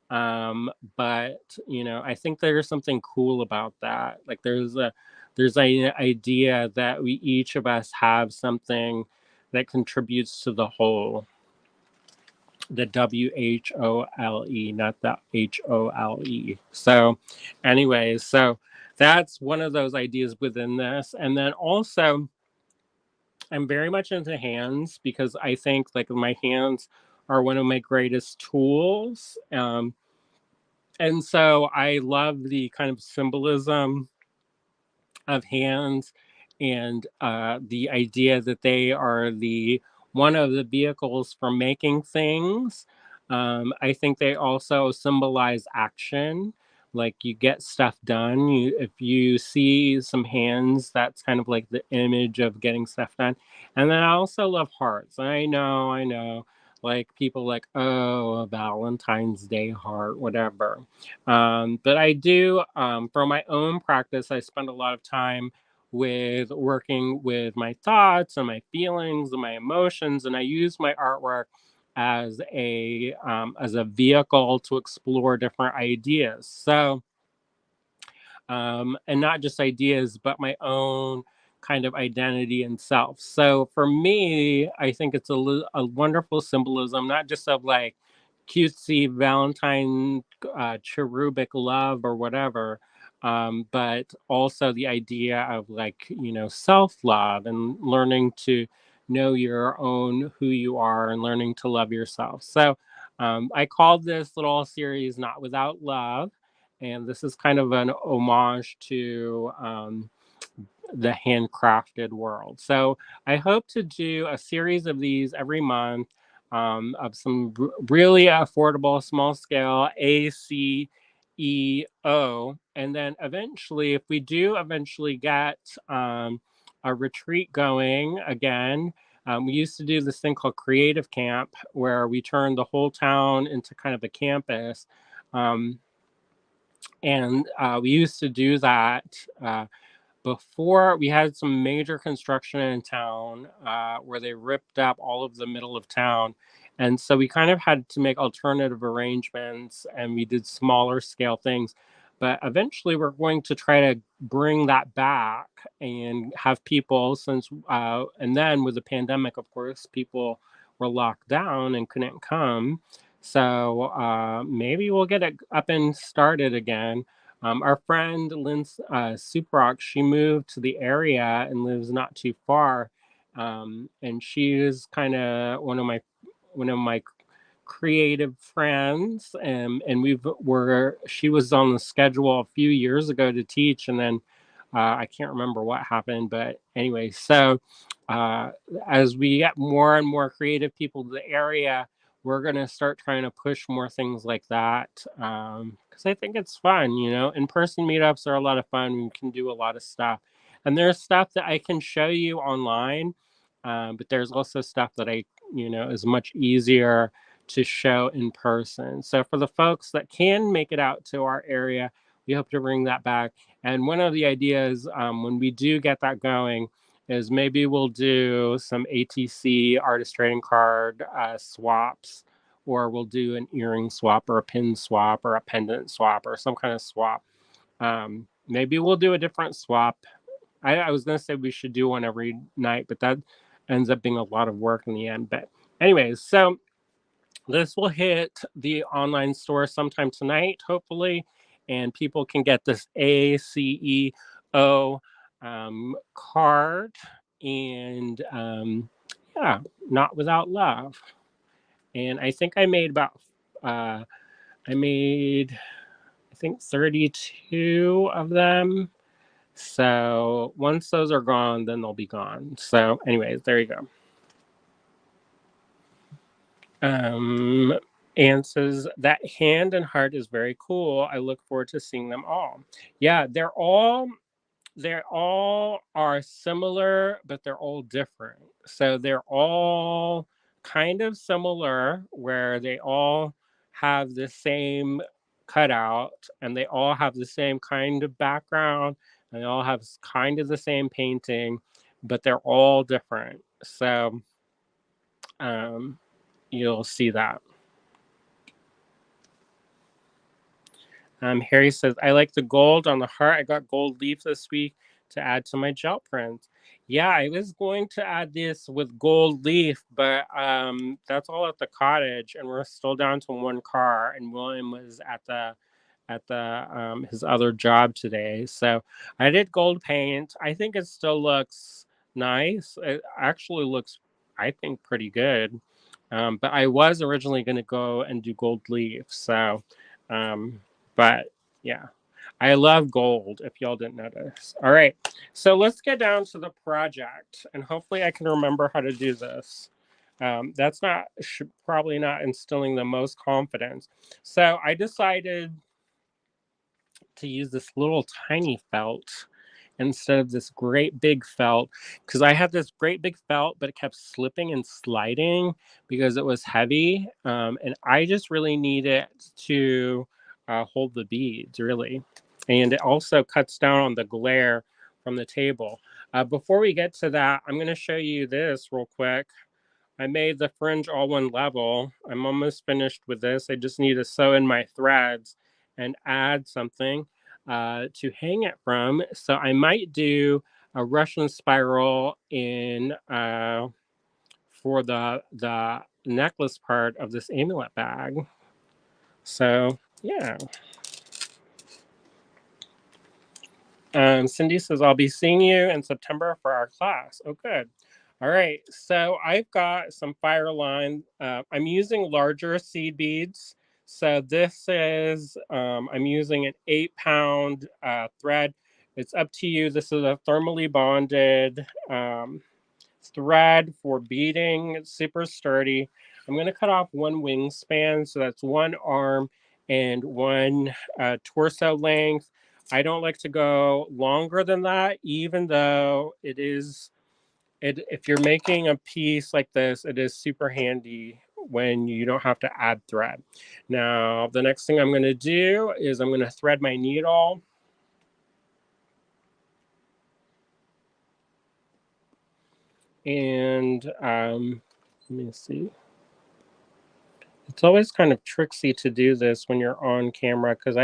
[SPEAKER 1] But I think there's something cool about that. Like there's an idea that we each of us have something that contributes to the whole. The WHOLE, not the HOLE. So, anyways, so that's one of those ideas within this. And then also, I'm very much into hands because I think like my hands are one of my greatest tools. And so I love the kind of symbolism of hands, and the idea that they are the one of the vehicles for making things. I think they also symbolize action. Like you get stuff done. If you see some hands, that's kind of like the image of getting stuff done. And then I also love hearts. I know. Like people like, oh, a Valentine's Day heart, whatever. But I do, for my own practice, I spend a lot of time with working with my thoughts and my feelings and my emotions, and I use my artwork as a vehicle to explore different ideas. So and not just ideas, but my own kind of identity and self. So for me, I think it's a wonderful symbolism, not just of like cutesy Valentine cherubic love or whatever, but also the idea of like, self love and learning to know your own who you are and learning to love yourself. So I called this little series Not Without Love, and this is kind of an homage to the handcrafted world. So I hope to do a series of these every month, of some really affordable, small scale ACEO. And then eventually, if we do eventually get a retreat going again, we used to do this thing called Creative Camp, where we turned the whole town into kind of a campus. Um, and we used to do that before we had some major construction in town, where they ripped up all of the middle of town. And so we kind of had to make alternative arrangements and we did smaller scale things. But eventually we're going to try to bring that back and have people, and then with the pandemic, of course, people were locked down and couldn't come. So maybe we'll get it up and started again. Our friend Lynn Suprock, she moved to the area and lives not too far, and she is kind of one of my creative friends, and she was on the schedule a few years ago to teach, and then I can't remember what happened, but anyway, so uh, as we get more and more creative people to the area, we're going to start trying to push more things like that, because I think it's fun. In-person meetups are a lot of fun. We can do a lot of stuff, and there's stuff that I can show you online, but there's also stuff that is much easier to show in person. So for the folks that can make it out to our area, we hope to bring that back. And one of the ideas, when we do get that going, is maybe we'll do some ATC artist trading card swaps, or we'll do an earring swap or a pin swap or a pendant swap or some kind of swap. Maybe we'll do a different swap. I was going to say we should do one every night, but that ends up being a lot of work in the end. But anyways, so this will hit the online store sometime tonight, hopefully, and people can get this ACEO card. And yeah, Not Without Love. And I think I made, I think 32 of them. So once those are gone, then they'll be gone. So, anyways, there you go. Um, and says that hand and heart is very cool. I look forward to seeing them all. Yeah, they all are similar, but they're all different. So they're all kind of similar, where they all have the same cutout and they all have the same kind of background and they all have kind of the same painting, but they're all different. So um, you'll see that. Harry says, I like the gold on the heart. I got gold leaf this week to add to my gel print. Yeah, I was going to add this with gold leaf, but that's all at the cottage, and we're still down to one car. And William was at his other job today, so I did gold paint. I think it still looks nice. It actually looks, I think, pretty good. But I was originally going to go and do gold leaf, so. Um, but yeah, I love gold, if y'all didn't notice. All right, so let's get down to the project, and hopefully I can remember how to do this. That's not probably not instilling the most confidence. So I decided to use this little tiny felt instead of this great big felt, because I had this great big felt, but it kept slipping and sliding because it was heavy. And I just really need it to hold the beads, really. And it also cuts down on the glare from the table. Before we get to that, I'm going to show you this real quick. I made the fringe all one level. I'm almost finished with this. I just need to sew in my threads and add something to hang it from. So I might do a Russian spiral in for the necklace part of this amulet bag. So yeah. Cindy says, I'll be seeing you in September for our class. Oh, good. All right. So I've got some fire line. I'm using larger seed beads. So this is, I'm using an 8-pound thread. It's up to you. This is a thermally bonded thread for beading. It's super sturdy. I'm going to cut off one wingspan. So that's one arm and one torso length. I don't like to go longer than that, even though it is, if you're making a piece like this, it is super handy when you don't have to add thread. Now, the next thing I'm going to do is I'm going to thread my needle. And let me see. It's always kind of tricksy to do this when you're on camera because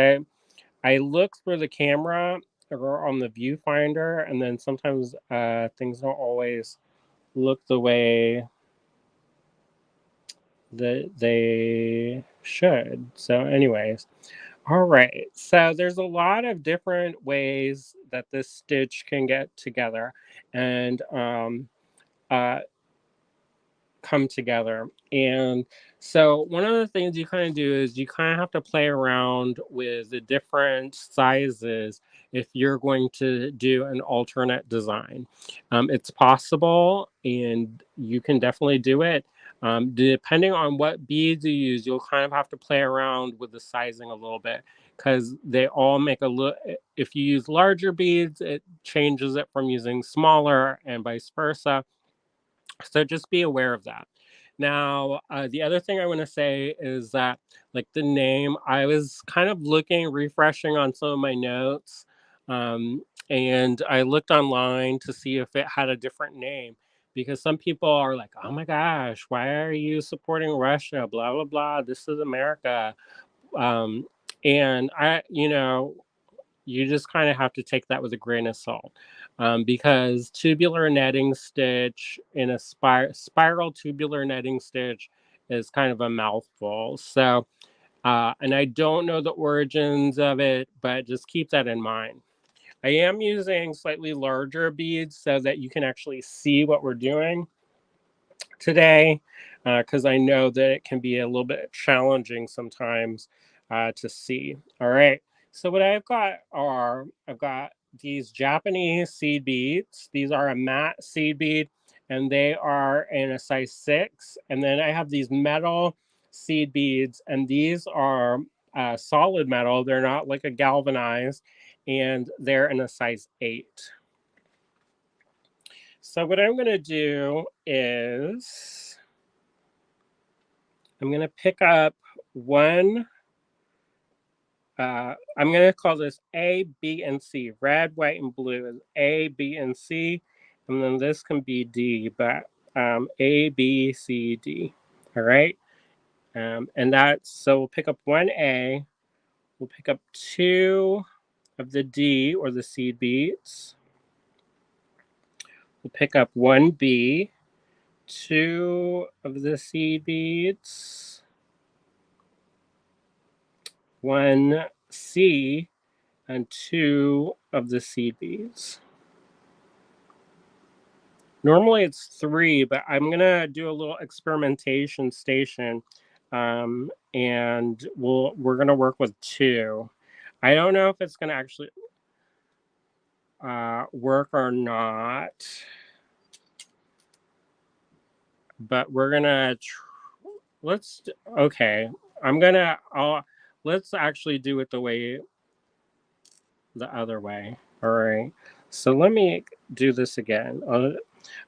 [SPEAKER 1] I look through the camera or on the viewfinder, and then sometimes things don't always look the way that they should. So, anyways, all right. So there's a lot of different ways that this stitch can get together, and uh, come together. And so one of the things you kind of do is you kind of have to play around with the different sizes if you're going to do an alternate design. It's possible and you can definitely do it. Depending on what beads you use, you'll kind of have to play around with the sizing a little bit because they all make a little, if you use larger beads, it changes it from using smaller and vice versa. So just be aware of that. Now, the other thing I want to say is that, like the name, I was kind of looking, refreshing on some of my notes, and I looked online to see if it had a different name because some people are like, oh my gosh, why are you supporting Russia? Blah, blah, blah. This is America. Um, and you just kind of have to take that with a grain of salt because tubular netting stitch in a spiral tubular netting stitch is kind of a mouthful. So, and I don't know the origins of it, but just keep that in mind. I am using slightly larger beads so that you can actually see what we're doing today because I know that it can be a little bit challenging sometimes to see. All right. So what I've got these Japanese seed beads. These are a matte seed bead and they are in a size 6. And then I have these metal seed beads and these are solid metal. They're not like a galvanized and they're in a size 8. So what I'm going to do is I'm going to pick up one. I'm going to call this A, B, and C. Red, white, and blue is A, B, and C. And then this can be D, but A, B, C, D. All right. And that's, so we'll pick up one A. We'll pick up 2 of the D or the seed beads. We'll pick up one B, 2 of the seed beads. One C and 2 of the seed beads. Normally it's 3, but I'm gonna do a little experimentation station, and we're gonna work with 2. I don't know if it's gonna actually work or not. but we're gonna okay. Let's actually do it the other way. All right. So let me do this again.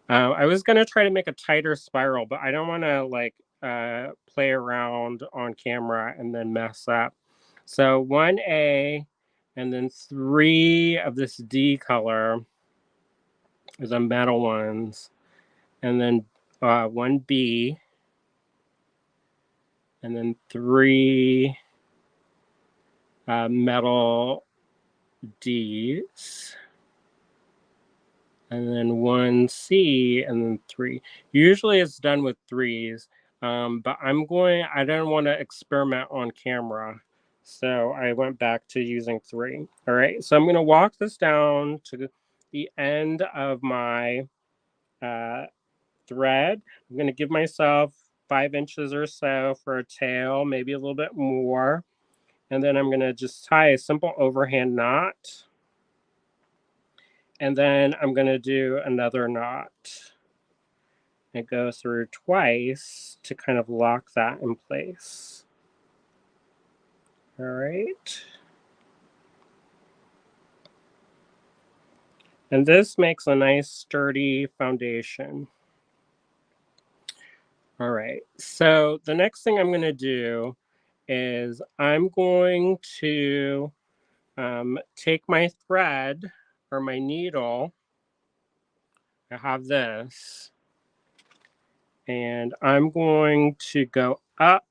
[SPEAKER 1] I was gonna try to make a tighter spiral, but I don't want to like play around on camera and then mess up. So 1A and then 3 of this D color is the metal ones, and then 1B, and then 3 metal Ds, and then 1C, and then 3. Usually it's done with 3s, but I don't want to experiment on camera. So I went back to using 3. All right, so I'm going to walk this down to the end of my uh, thread. I'm going to give myself 5 inches or so for a tail, maybe a little bit more. And then I'm going to just tie a simple overhand knot. And then I'm going to do another knot and go through twice to kind of lock that in place. All right. And this makes a nice sturdy foundation. All right. So the next thing I'm going to do is I'm going to take my thread or my needle. I have this. And I'm going to go up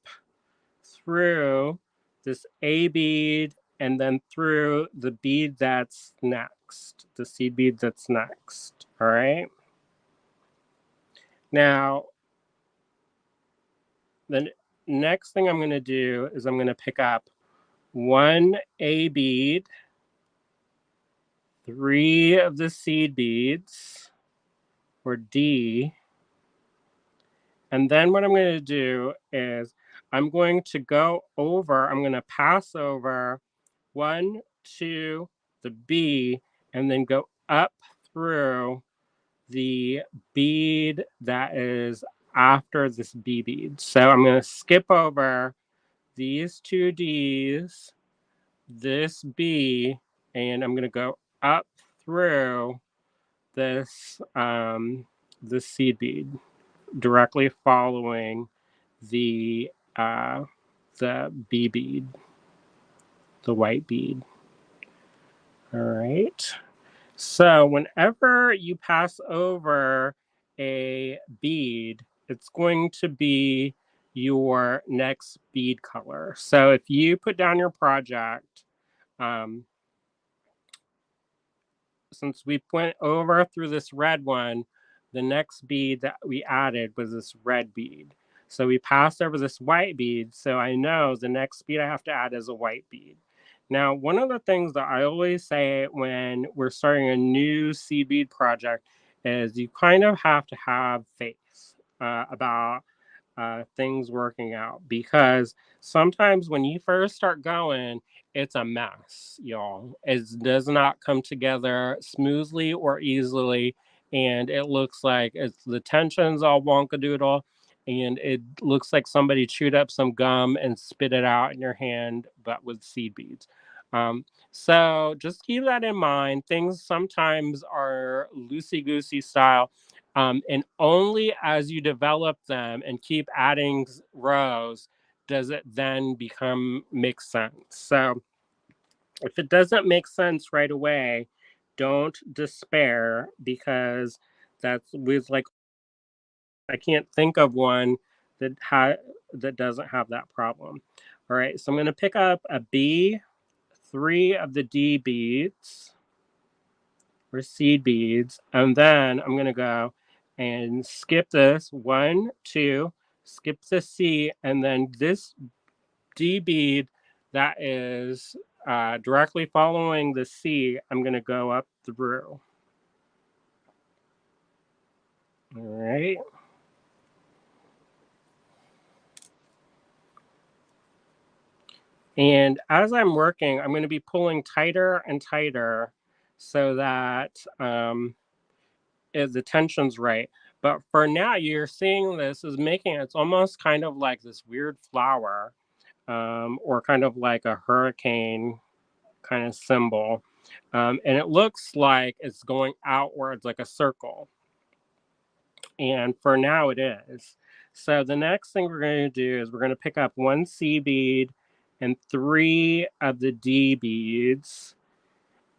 [SPEAKER 1] through this A bead and then through the bead that's next, the seed bead that's next. All right. Now, the next thing I'm going to do is I'm going to pick up 1 A bead, 3 of the seed beads, or D. And then what I'm going to do is I'm going to pass over 1, 2, the B, and then go up through the bead that is after this B bead. So I'm going to skip over these 2 Ds, this B, and I'm going to go up through this seed bead, directly following the uh, the B bead, the white bead. All right. So whenever you pass over a bead, it's going to be your next bead color. So if you put down your project, um, since we went over through this red one, the next bead that we added was this red bead. So we passed over this white bead. So I know the next bead I have to add is a white bead. Now, one of the things that I always say when we're starting a new seed bead project is you kind of have to have faith about things working out, because sometimes when you first start going, it's a mess, y'all. It does not come together smoothly or easily, and it looks like the tension's all wonkadoodle, and it looks like somebody chewed up some gum and spit it out in your hand, but with seed beads. So just keep that in mind. Things sometimes are loosey goosey style, and only as you develop them and keep adding rows does it then make sense. So if it doesn't make sense right away, don't despair, because that's with like I can't think of one that doesn't have that problem. All right, so I'm going to pick up a B, 3 of the D beads, or seed beads, and then I'm going to go and skip this 1, 2, skip the C, and then this D bead that is directly following the C, I'm going to go up through. All right. And as I'm working, I'm going to be pulling tighter and tighter so that the tension's right. But for now, you're seeing this is making it's almost kind of like this weird flower, or kind of like a hurricane kind of symbol. And it looks like it's going outwards like a circle. And for now, it is. So the next thing we're going to do is we're going to pick up one C bead and three of the D beads,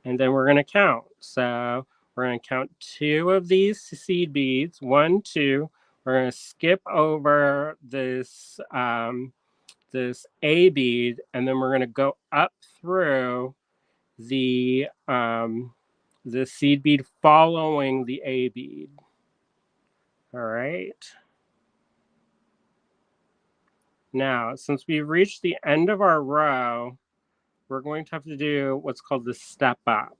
[SPEAKER 1] and then we're going to count. So we're going to count two of these seed beads, one, two. We're going to skip over this A bead, and then we're going to go up through the seed bead following the A bead. All right. Now, since we've reached the end of our row, we're going to have to do what's called the step up.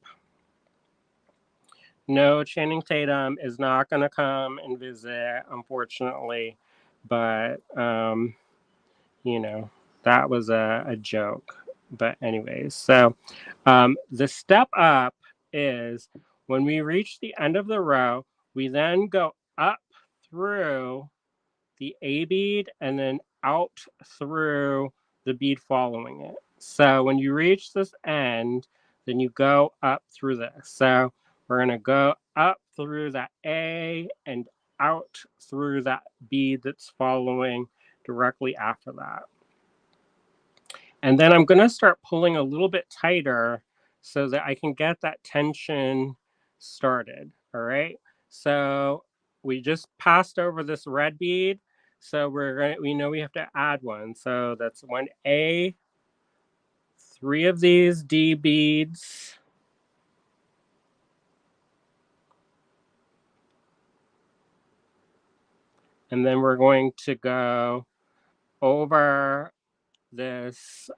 [SPEAKER 1] No, Channing Tatum is not going to come and visit, unfortunately, but you know, that was a joke. But anyways, so the step up is when we reach the end of the row, we then go up through the A bead and then out through the bead following it. So when you reach this end, then you go up through this. So we're going to go up through that A and out through that bead that's following directly after that. And then I'm going to start pulling a little bit tighter so that I can get that tension started. All right. So we just passed over this red bead. So we know we have to add one. So that's one A, three of these D beads. And then we're going to go over this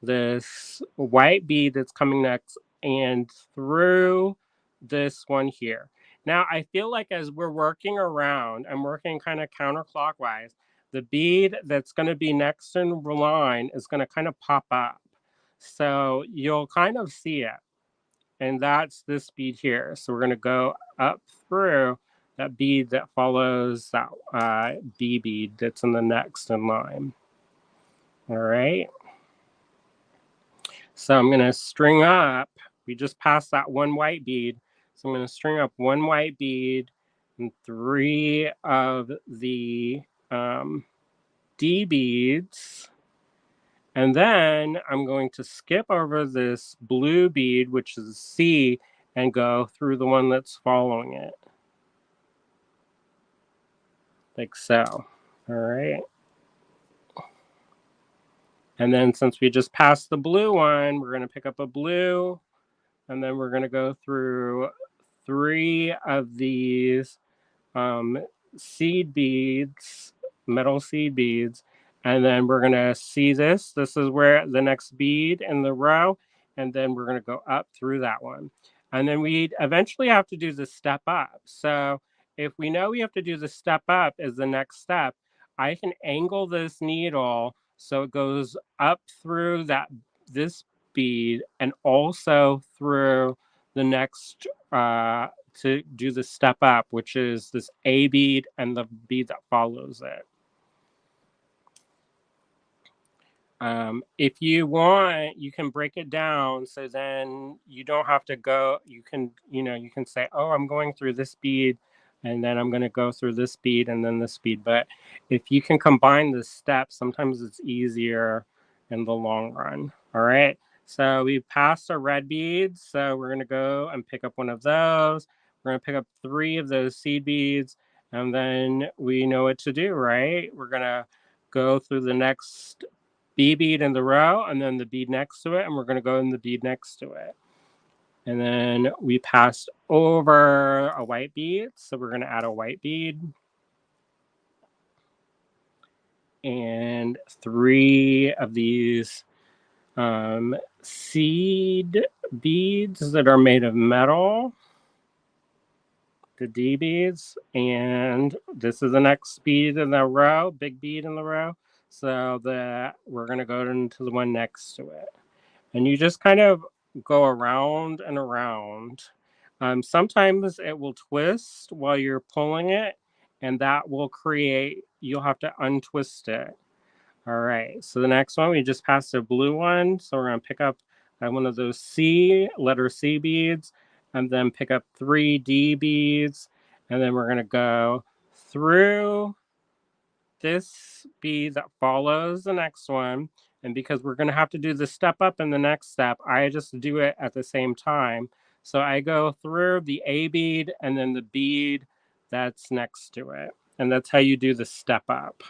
[SPEAKER 1] this white bead that's coming next and through this one here. Now, I feel like as we're working around, I'm working kind of counterclockwise, the bead that's going to be next in line is going to kind of pop up. So you'll kind of see it. And that's this bead here. So we're going to go up through that bead that follows that B bead that's in the next in line. All right. So I'm going to string up, we just passed that one white bead. So I'm going to string up one white bead and three of the D beads. And then I'm going to skip over this blue bead, which is C, and go through the one that's following it. Like so. All right. And then since we just passed the blue one, we're going to pick up a blue, and then we're going to go through three of these seed beads, metal seed beads, and then we're going to see this. This is where the next bead in the row, and then we're going to go up through that one. And then we eventually have to do the step up. So if we know we have to do the step up as the next step, I can angle this needle so it goes up through this bead and also through the next to do the step up, which is this A bead and the bead that follows it. If you want, you can break it down so then you don't have to go. You can say, oh, I'm going through this bead and then I'm going to go through this bead and then this bead. But if you can combine the steps, sometimes it's easier in the long run. All right. So we passed our red beads. So we're going to go and pick up one of those. We're going to pick up three of those seed beads. And then we know what to do, right? We're going to go through the next B bead in the row and then the bead next to it, and we're going to go in the bead next to it. And then we passed over a white bead, so we're going to add a white bead. And three of these seed beads that are made of metal, the D beads, and this is the next bead in the row, big bead in the row. So that we're going to go into the one next to it. And you just kind of go around and around. Sometimes it will twist while you're pulling it, and that will create, you'll have to untwist it. All right, so the next one, we just passed a blue one. So we're gonna pick up one of those letter C beads, and then pick up 3 D beads. And then we're gonna go through this bead that follows the next one. And because we're gonna have to do the step up in the next step, I just do it at the same time. So I go through the A bead and then the bead that's next to it. And that's how you do the step up.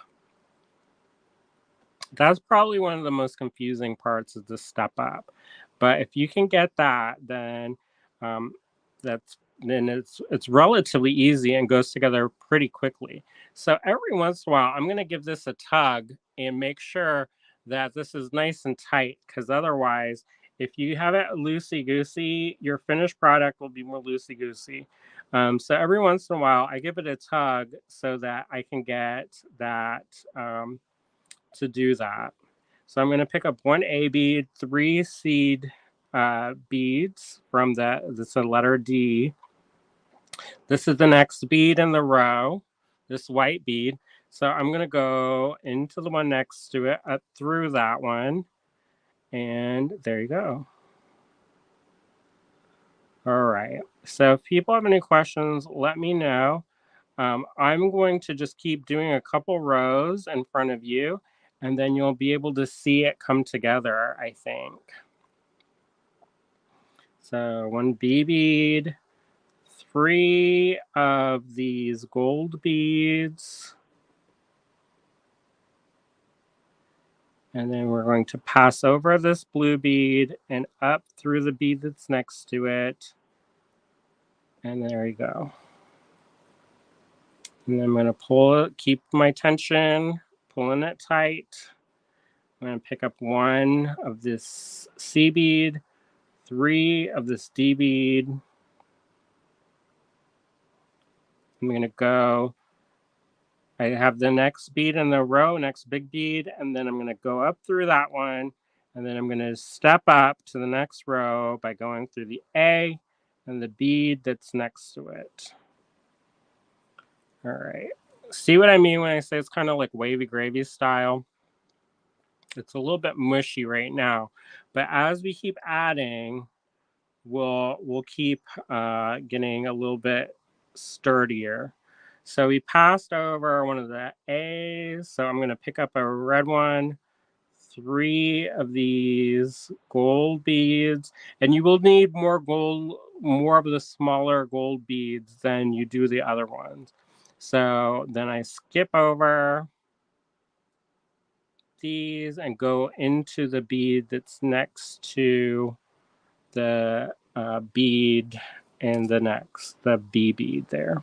[SPEAKER 1] That's probably one of the most confusing parts, is the step up. But if you can get that, then um, it's relatively easy and goes together pretty quickly. So every once in a while, I'm going to give this a tug and make sure that this is nice and tight, because otherwise, if you have it loosey-goosey, your finished product will be more loosey-goosey. So every once in a while, I give it a tug so that I can get that to do that. So I'm going to pick up 1 A bead, 3 seed beads from this letter D. This is the next bead in the row, this white bead. So I'm going to go into the one next to it, up through that one. And there you go. All right. So if people have any questions, let me know. I'm going to just keep doing a couple rows in front of you, and then you'll be able to see it come together, I think. So 1 B bead, 3 of these gold beads, and then we're going to pass over this blue bead and up through the bead that's next to it, and there you go. And then I'm going to pull it, keep my tension, pulling it tight. I'm going to pick up 1 of this C bead, 3 of this D bead. I'm going to go, I have the next bead in the row, next big bead, and then I'm going to go up through that one, and then I'm going to step up to the next row by going through the A and the bead that's next to it. All right. See what I mean when I say it's kind of like wavy gravy style? It's a little bit mushy right now, but as we keep adding, we'll keep getting a little bit sturdier. So we passed over one of the A's. So I'm going to pick up a red one, 3 of these gold beads, and you will need more of the smaller gold beads than you do the other ones. So then I skip over these and go into the bead that's next to the bead and the B bead there.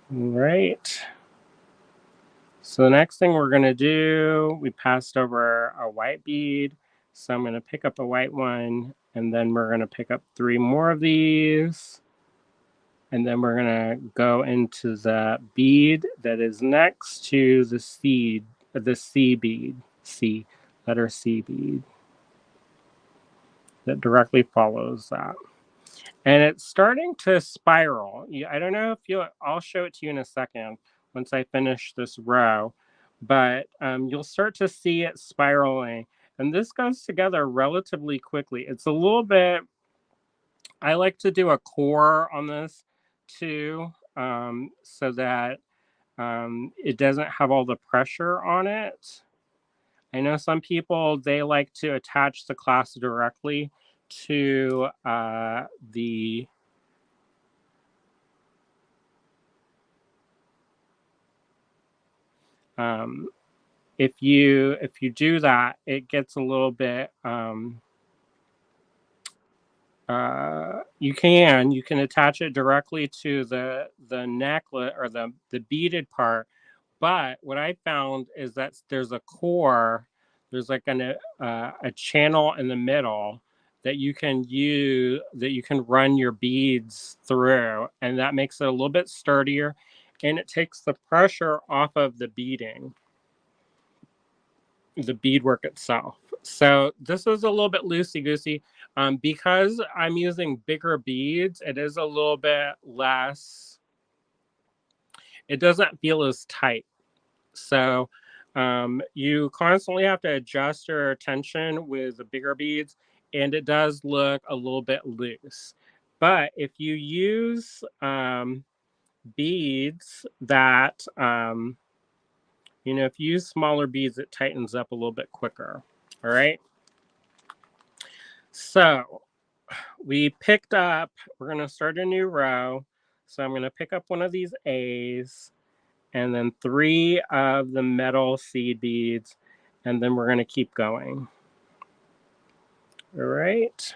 [SPEAKER 1] All right. So the next thing we're going to do, we passed over a white bead. So I'm going to pick up a white one, and then we're going to pick up 3 more of these. And then we're going to go into the bead that is next to the C bead, letter C bead, that directly follows that. And it's starting to spiral. I don't know if I'll show it to you in a second once I finish this row, but you'll start to see it spiraling. And this goes together relatively quickly. It's a little bit, I like to do a core on this too, so that it doesn't have all the pressure on it. I know some people, they like to attach the clasp directly to the if you do that, it gets a little bit you can attach it directly to the necklet or the beaded part. But what I found is that there's a core, there's like a channel in the middle that you can use, that you can run your beads through, and that makes it a little bit sturdier, and it takes the pressure off of the beading. the beadwork itself. So this is a little bit loosey-goosey. Because I'm using bigger beads, it is a little bit less, it doesn't feel as tight. So you constantly have to adjust your tension with the bigger beads, and it does look a little bit loose. But if you use beads that, if you use smaller beads, it tightens up a little bit quicker. All right. So we're going to start a new row. So I'm going to pick up one of these A's and then 3 of the metal seed beads, and then we're going to keep going. All right.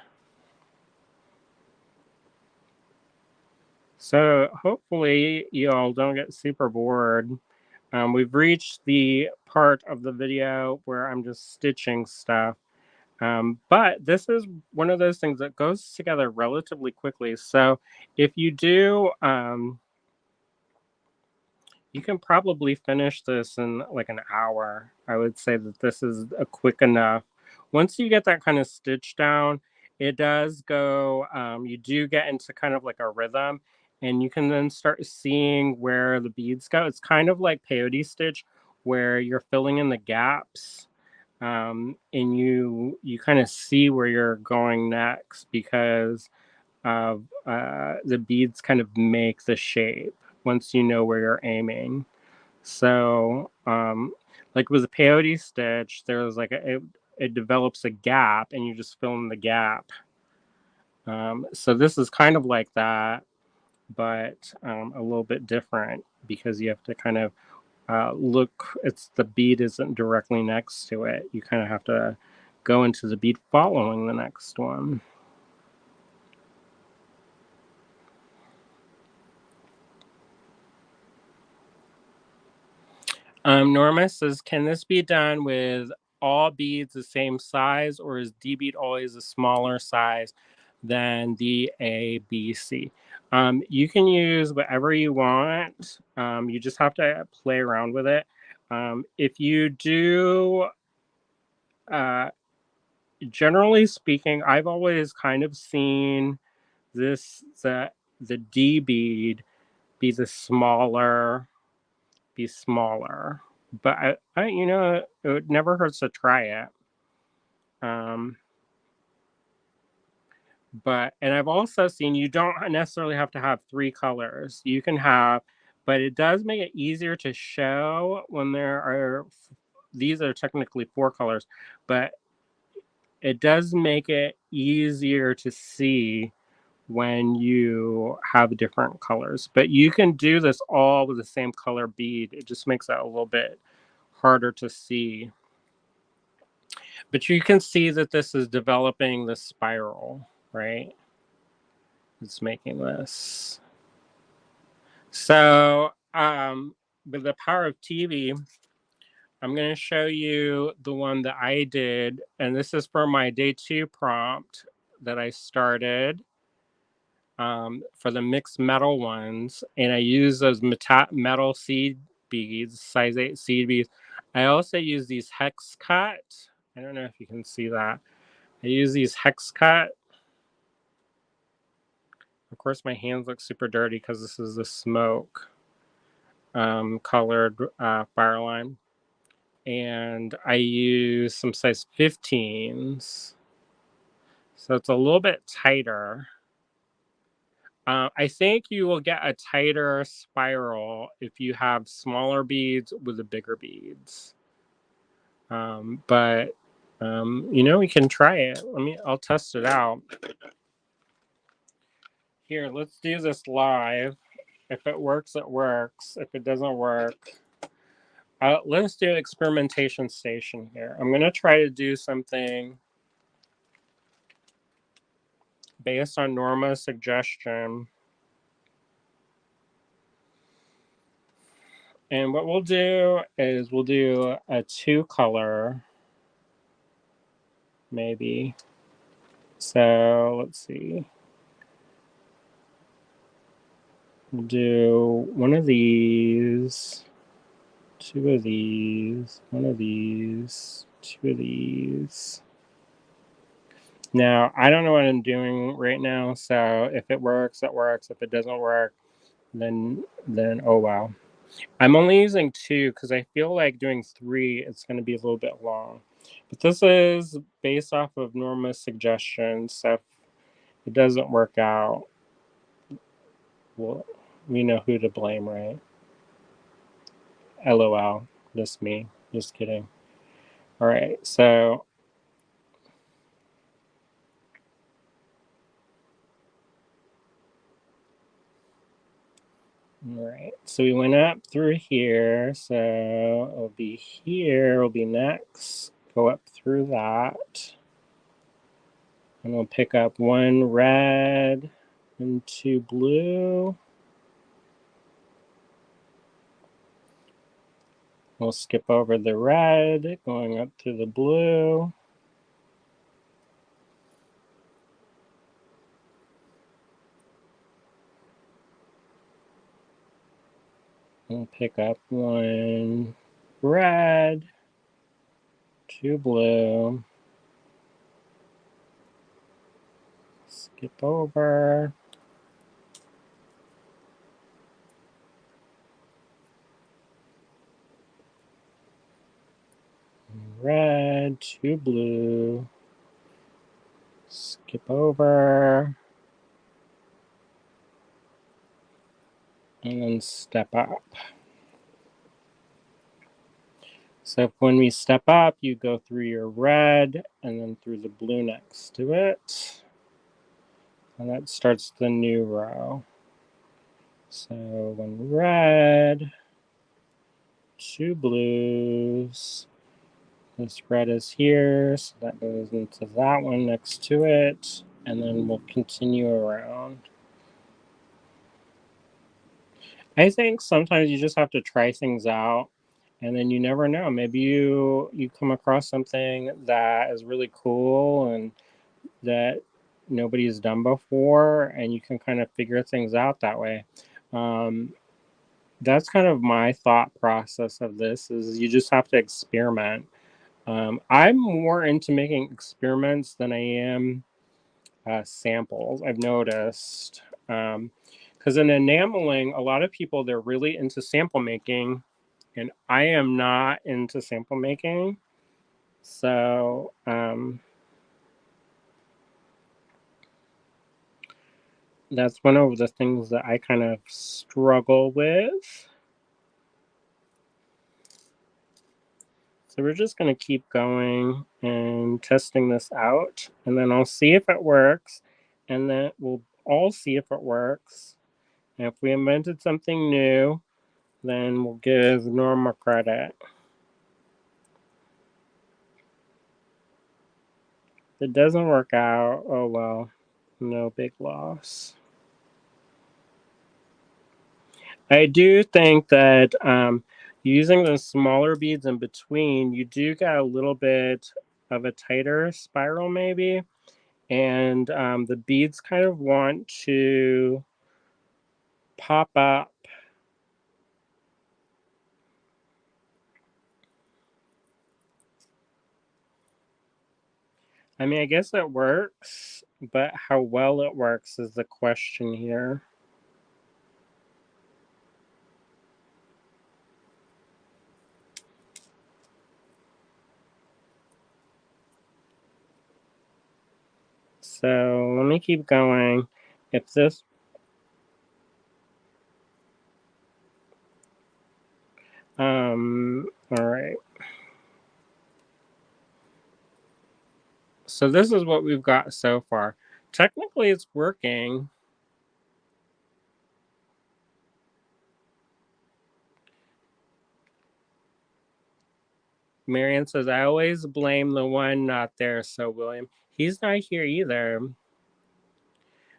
[SPEAKER 1] So hopefully you all don't get super bored. We've reached the part of the video where I'm just stitching stuff. But this is one of those things that goes together relatively quickly. So if you do, you can probably finish this in like an hour. I would say that this is a quick enough. Once you get that kind of stitch down, it does go, you do get into kind of like a rhythm, and you can then start seeing where the beads go. It's kind of like peyote stitch where you're filling in the gaps, and you kind of see where you're going next because of the beads kind of make the shape once you know where you're aiming. So, like with a peyote stitch, there's like it develops a gap, and you just fill in the gap. So this is kind of like that, but a little bit different because you have to kind of look. It's the bead isn't directly next to it. You kind of have to go into the bead following the next one. Norma says, can this be done with all beads the same size, or is D bead always a smaller size than the A, B, C? You can use whatever you want. You just have to play around with it. If you do, uh, generally speaking, I've always kind of seen the D bead be the smaller be smaller. But it never hurts to try it. Um, and I've also seen you don't necessarily have to have 3 colors. You can have, but it does make it easier to show when there are, these are technically 4 colors, but it does make it easier to see when you have different colors. But you can do this all with the same color bead. It just makes it a little bit harder to see. But you can see that this is developing the spiral, right? It's making this. So, with the power of TV, I'm going to show you the one that I did. And this is for my day 2 prompt that I started for the mixed metal ones. And I use those metal seed beads, size 8 seed beads. I also use these hex cut. I don't know if you can see that. I use these hex cut. Of course, my hands look super dirty because this is the smoke colored fire line. And I use some size 15s. So it's a little bit tighter. I think you will get a tighter spiral if you have smaller beads with the bigger beads. But we can try it. I'll test it out. Here, let's do this live. If it works, it works. If it doesn't work, let's do experimentation station here. I'm going to try to do something based on Norma's suggestion. And what we'll do is we'll do a 2-color, maybe. So let's see. We'll do one of these, 2 of these, 1 of these. 2 of these. Now, I don't know what I'm doing right now, so if it works, it works. If it doesn't work, then oh wow. I'm only using 2 because I feel like doing 3, it's going to be a little bit long. But this is based off of Norma's suggestions, so if it doesn't work out, well, we know who to blame, right? LOL, just me, just kidding. All right, so all right, so we went up through here, so it'll be here, will be next. Go up through that, and we'll pick up 1 red and 2 blue. We'll skip over the red, going up through the blue. We'll pick up 1 red, 2 blue. Skip over. Red, 2 blue. Skip over. And then step up. So when we step up, you go through your red and then through the blue next to it. And that starts the new row. So 1 red, 2 blues. This red is here, so that goes into that one next to it. And then we'll continue around. I think sometimes you just have to try things out, and then you never know. Maybe you come across something that is really cool and that nobody has done before, and you can kind of figure things out that way. Um, that's kind of my thought process of this is you just have to experiment. I'm more into making experiments than I am samples. I've noticed. Because in enameling, a lot of people, they're really into sample making, and I am not into sample making. So that's one of the things that I kind of struggle with. So we're just going to keep going and testing this out, and then I'll see if it works, and then we'll all see if it works. And if we invented something new, then we'll give Norma credit. If it doesn't work out, oh well, no big loss. I do think that using the smaller beads in between, you do get a little bit of a tighter spiral maybe. And the beads kind of want to pop up. I mean, I guess it works, but how well it works is the question here. So let me keep going. If this all right. So this is what we've got so far. Technically it's working. Marianne says, I always blame the one not there. So William, he's not here either.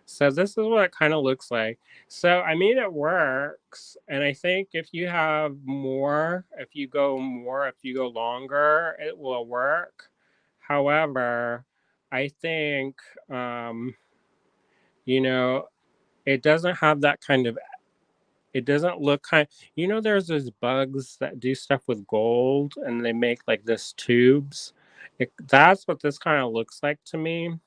[SPEAKER 1] So this is what it kind of looks like. So I mean, it works. And I think if you have more, if you go longer, it will work. However, I think, you know, it doesn't have that kind of it doesn't look there's those bugs that do stuff with gold and they make like this tubes. That's what this kind of looks like to me.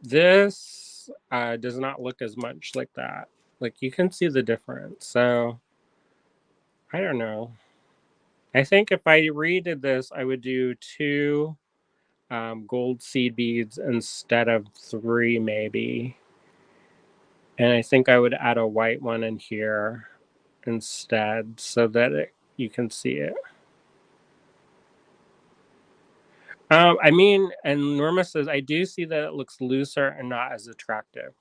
[SPEAKER 1] This does not look as much like that. Like you can see the difference. So I don't know. I think if I redid this, I would do 2 gold seed beads instead of 3, maybe. And I think I would add a white one in here instead so that you can see it. I mean, and Norma says, I do see that it looks looser and not as attractive.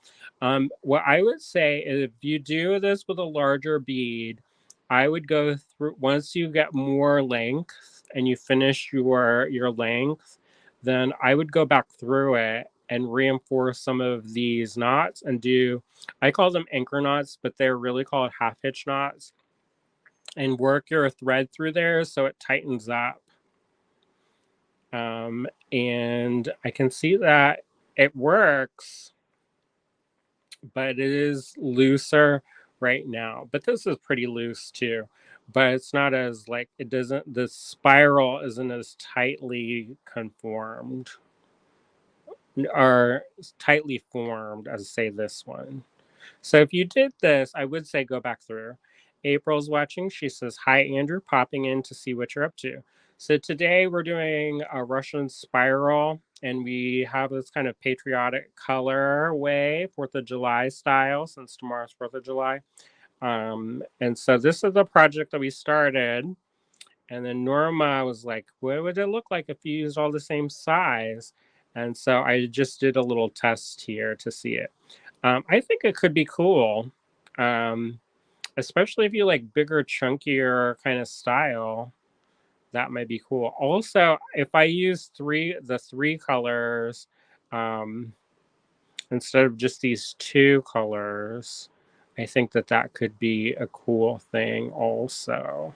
[SPEAKER 1] What I would say is if you do this with a larger bead, I would go through, once you get more length and you finish your length, then I would go back through it and reinforce some of these knots and I call them anchor knots, but they're really called half hitch knots, and work your thread through there so it tightens up. And I can see that it works, but it is looser right now. But this is pretty loose too. But it's not as like, the spiral isn't as tightly conformed or tightly formed as, say, this one. So if you did this, I would say go back through. April's watching. She says, hi, Andrew, popping in to see what you're up to. So today we're doing a Russian spiral, and we have this kind of patriotic color way, 4th of July style, since tomorrow's 4th of July. And so this is the project that we started. And then Norma was like, what would it look like if you used all the same size? And so I just did a little test here to see it. I think it could be cool, especially if you like bigger, chunkier kind of style. That might be cool. Also, if I use the 3 colors instead of just these 2 colors, I think that could be a cool thing also.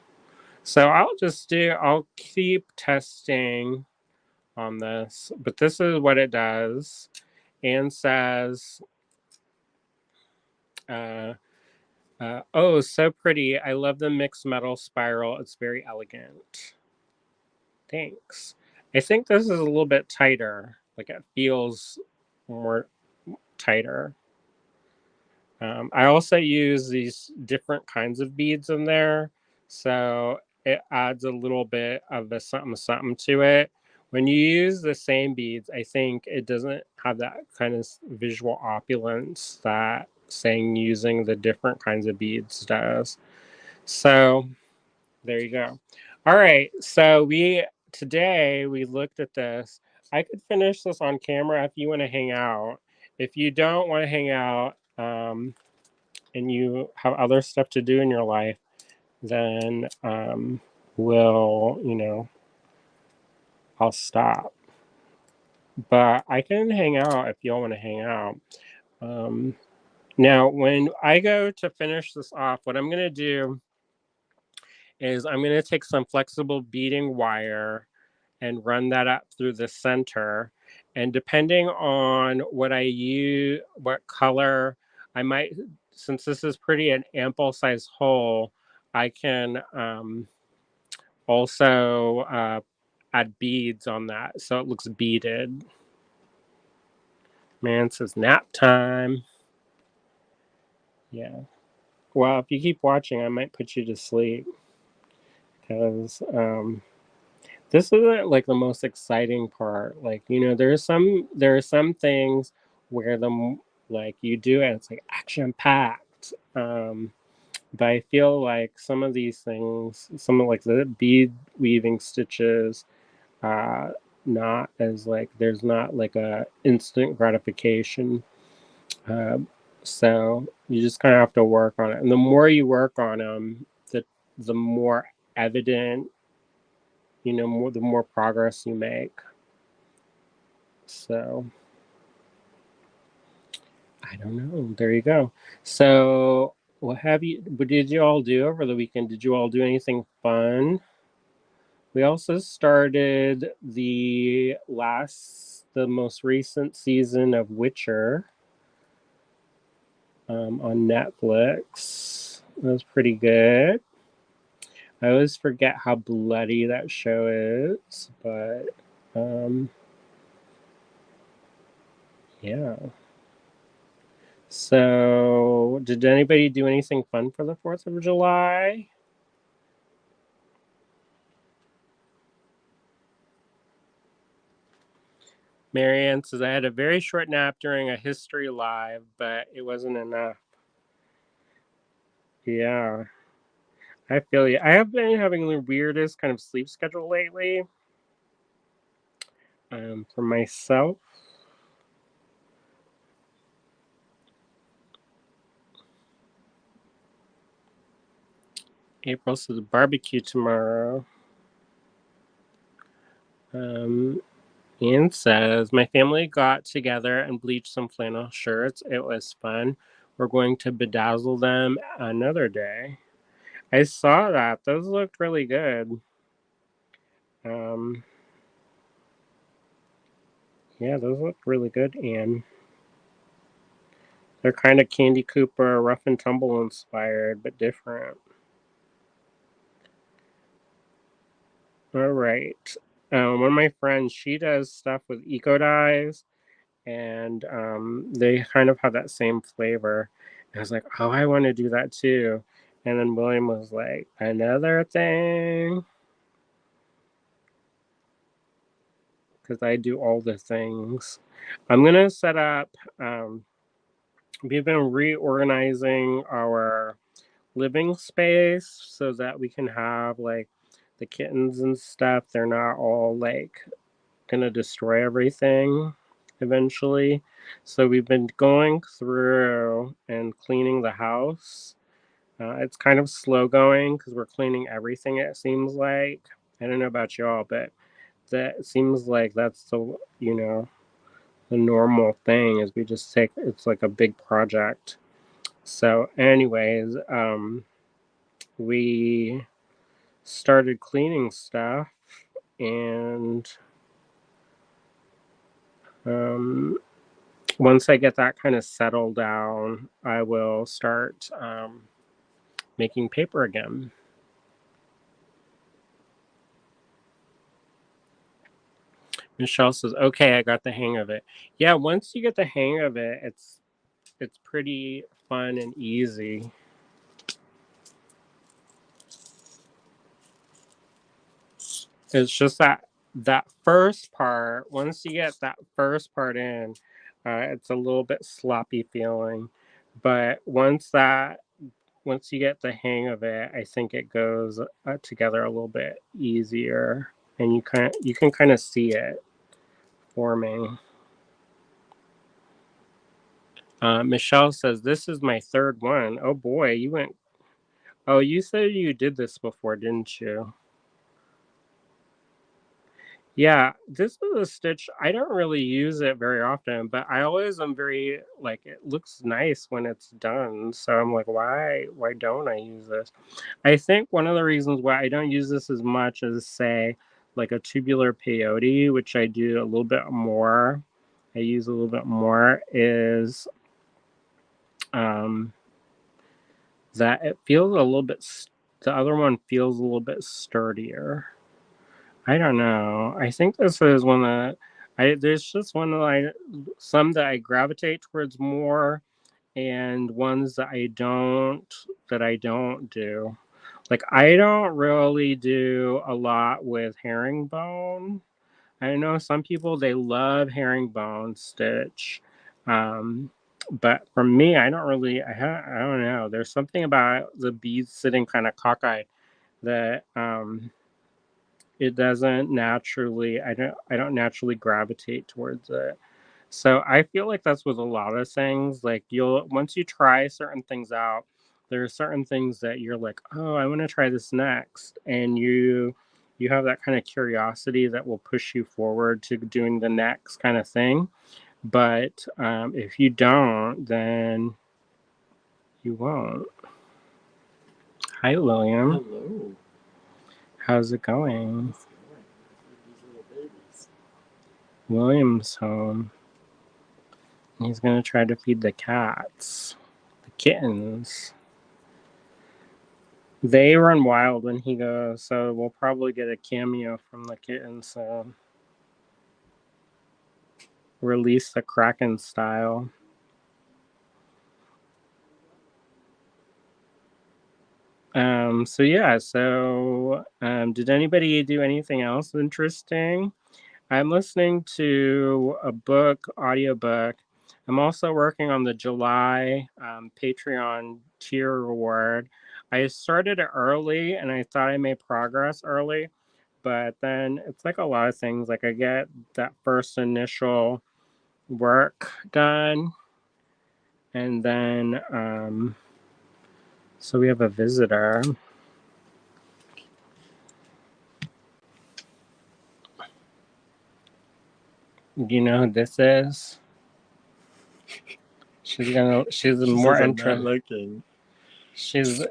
[SPEAKER 1] So I'll keep testing on this, but this is what it does. Anne says, oh, so pretty. I love the mixed metal spiral. It's very elegant. Thanks. I think this is a little bit tighter. Like it feels more tighter. I also use these different kinds of beads in there. So it adds a little bit of a something something to it. When you use the same beads, I think it doesn't have that kind of visual opulence that saying using the different kinds of beads does. So there you go. All right. So today we looked at this. I could finish this on camera if you want to hang out. If you don't want to hang out, and you have other stuff to do in your life, then I'll stop. But I can hang out if y'all want to hang out. Now, when I go to finish this off, what I'm going to do is I'm going to take some flexible beading wire and run that up through the center. And depending on what color I might, since this is pretty an ample size hole, I can also add beads on that so it looks beaded. Man says nap time. Yeah. Well, if you keep watching, I might put you to sleep because this isn't like the most exciting part. Like, there are some things where like you do it, and it's like action packed. But I feel like some of these things, some of like the bead weaving stitches, not as like there's not like a instant gratification. Uh, so you just kind of have to work on it, and the more you work on them, the more evident, the more progress you make. So I don't know. There you go. So what did you all do over the weekend? Did you all do anything fun? We also started the most recent season of Witcher. on Netflix. It was pretty good. I always forget how bloody that show is, but yeah. So, did anybody do anything fun for the 4th of July? Marianne says, I had a very short nap during a history live, but it wasn't enough. Yeah, I feel you. I have been having the weirdest kind of sleep schedule lately. For myself. April says barbecue tomorrow. Ian says, my family got together and bleached some flannel shirts. It was fun. We're going to bedazzle them another day. I saw that. Those looked really good. Yeah, those looked really good, Ian. They're kind of Candy Cooper, Rough and Tumble inspired, but different. All right. One of my friends, she does stuff with eco dyes, and they kind of have that same flavor. And I was like, oh, I want to do that too. And then William was like, another thing, because I do all the things. I'm gonna set up. We've been reorganizing our living space so that we can have like the kittens and stuff. They're not all like gonna destroy everything eventually. So we've been going through and cleaning the house. It's kind of slow going because we're cleaning everything, it seems like. I don't know about y'all, but that seems like that's the normal thing is we just take it's like a big project. So anyways, we started cleaning stuff, and once I get that kind of settled down, I will start making paper again. Michelle says, "Okay, I got the hang of it." Yeah, once you get the hang of it, it's pretty fun and easy. It's just that first part. Once you get that first part in, it's a little bit sloppy feeling, but once you get the hang of it, I think it goes together a little bit easier, and you can kind of see it forming. Michelle says, "This is my third one." Oh boy, you went. Oh, you said you did this before, didn't you? Yeah, this is a stitch. I don't really use it very often, but I always am very like it looks nice when it's done. So I'm like, why don't I use this? I think one of the reasons why I don't use this as much as say like a tubular peyote, which I do a little bit more. I use a little bit more is um that it feels a little bit the other one feels a little bit sturdier. I don't know. I think this is one that there's just one that some that I gravitate towards more and ones that I don't do. Like I don't really do a lot with herringbone. I know some people they love herringbone stitch. Um but for me, I don't really I don't know. There's something about the beads sitting kind of cockeyed that it doesn't naturally I don't naturally gravitate towards it. So I feel like that's with a lot of things. Like you'll once you try certain things out, there are certain things that you're like, oh, I want to try this next, and you have that kind of curiosity that will push you forward to doing the next kind of thing. But if you don't, then you won't. Hi, William.
[SPEAKER 2] Hello.
[SPEAKER 1] How's it going?
[SPEAKER 2] It's going. These little babies.
[SPEAKER 1] William's home. He's gonna try to feed the cats. The kittens. They run wild when he goes, so we'll probably get a cameo from the kittens. So release the Kraken style. Did anybody do anything else interesting? I'm listening to a audiobook. I'm also working on the July Patreon tier reward. I started it early and I thought I made progress early, but then it's like a lot of things. Like I get that first initial work done, and then so we have a visitor. Do you know who this is? She's more interesting.
[SPEAKER 2] Looking.
[SPEAKER 1] She's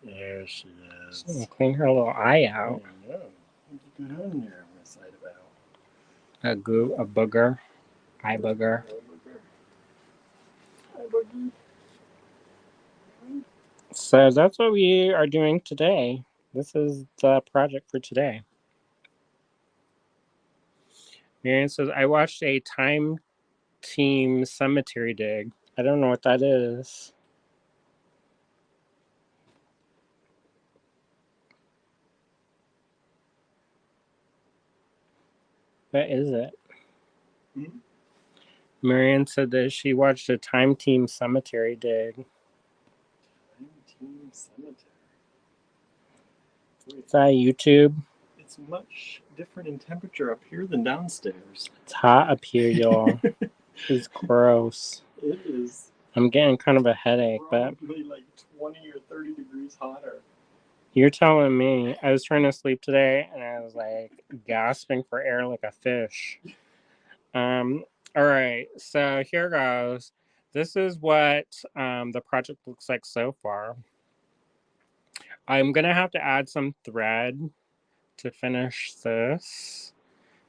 [SPEAKER 2] There she is.
[SPEAKER 1] She'll clean her little eye out.
[SPEAKER 2] I know. What's going on there on the side about?
[SPEAKER 1] A booger, eye booger.
[SPEAKER 2] Hi, boogie.
[SPEAKER 1] So that's what we are doing today. This is the project for today. Marion says, I watched a Time Team cemetery dig. I don't know what that is. What is it?
[SPEAKER 2] Hmm?
[SPEAKER 1] Marion said that she watched a Time Team cemetery dig.
[SPEAKER 2] Time Team Cemetery.
[SPEAKER 1] Is that YouTube?
[SPEAKER 2] It's much different in temperature up here than downstairs.
[SPEAKER 1] It's hot up here, y'all. It's gross.
[SPEAKER 2] It is.
[SPEAKER 1] I'm getting kind of a headache, but
[SPEAKER 2] probably like 20 or 30 degrees hotter.
[SPEAKER 1] You're telling me. I was trying to sleep today and I was like gasping for air like a fish. All right, so here goes. This is what the project looks like so far. I'm gonna have to add some thread to finish this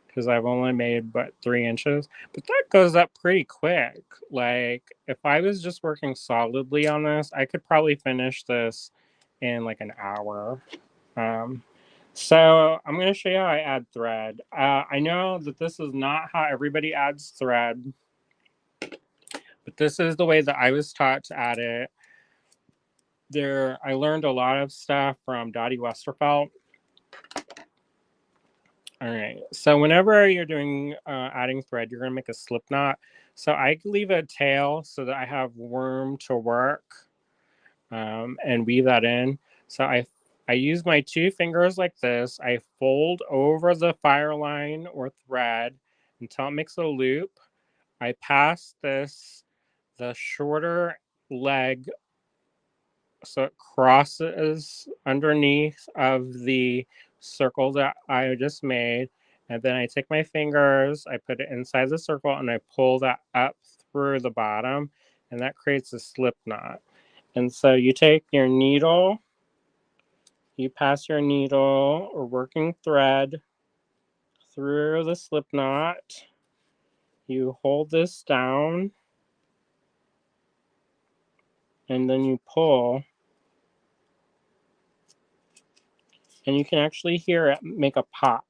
[SPEAKER 1] because I've only made 3 inches, but that goes up pretty quick. Like if I was just working solidly on this, I could probably finish this in like an hour. So I'm going to show you how I add thread. I know that this is not how everybody adds thread, but this is the way that I was taught to add it. I learned a lot of stuff from Dottie Westerfelt. All right, so whenever you're doing adding thread, you're going to make a slip knot. So I leave a tail so that I have room to work and weave that in. So I use my 2 fingers like this. I fold over the fire line or thread until it makes a loop. I pass the shorter leg so it crosses underneath of the circle that I just made. And then I take my fingers, I put it inside the circle, and I pull that up through the bottom, and that creates a slip knot. And so you take your needle, you pass your needle or working thread through the slip knot. You hold this down, and then you pull. And you can actually hear it make a pop.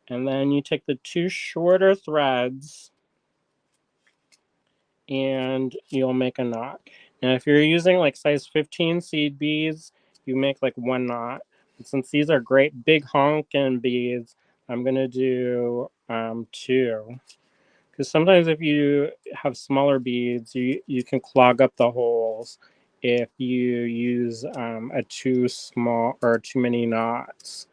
[SPEAKER 1] And then you take the 2 shorter threads and you'll make a knot. Now, if you're using like size 15 seed beads, you make like 1 knot. But since these are great big honking beads, I'm going to do 2. Because sometimes if you have smaller beads, you can clog up the holes if you use a too small or too many knots.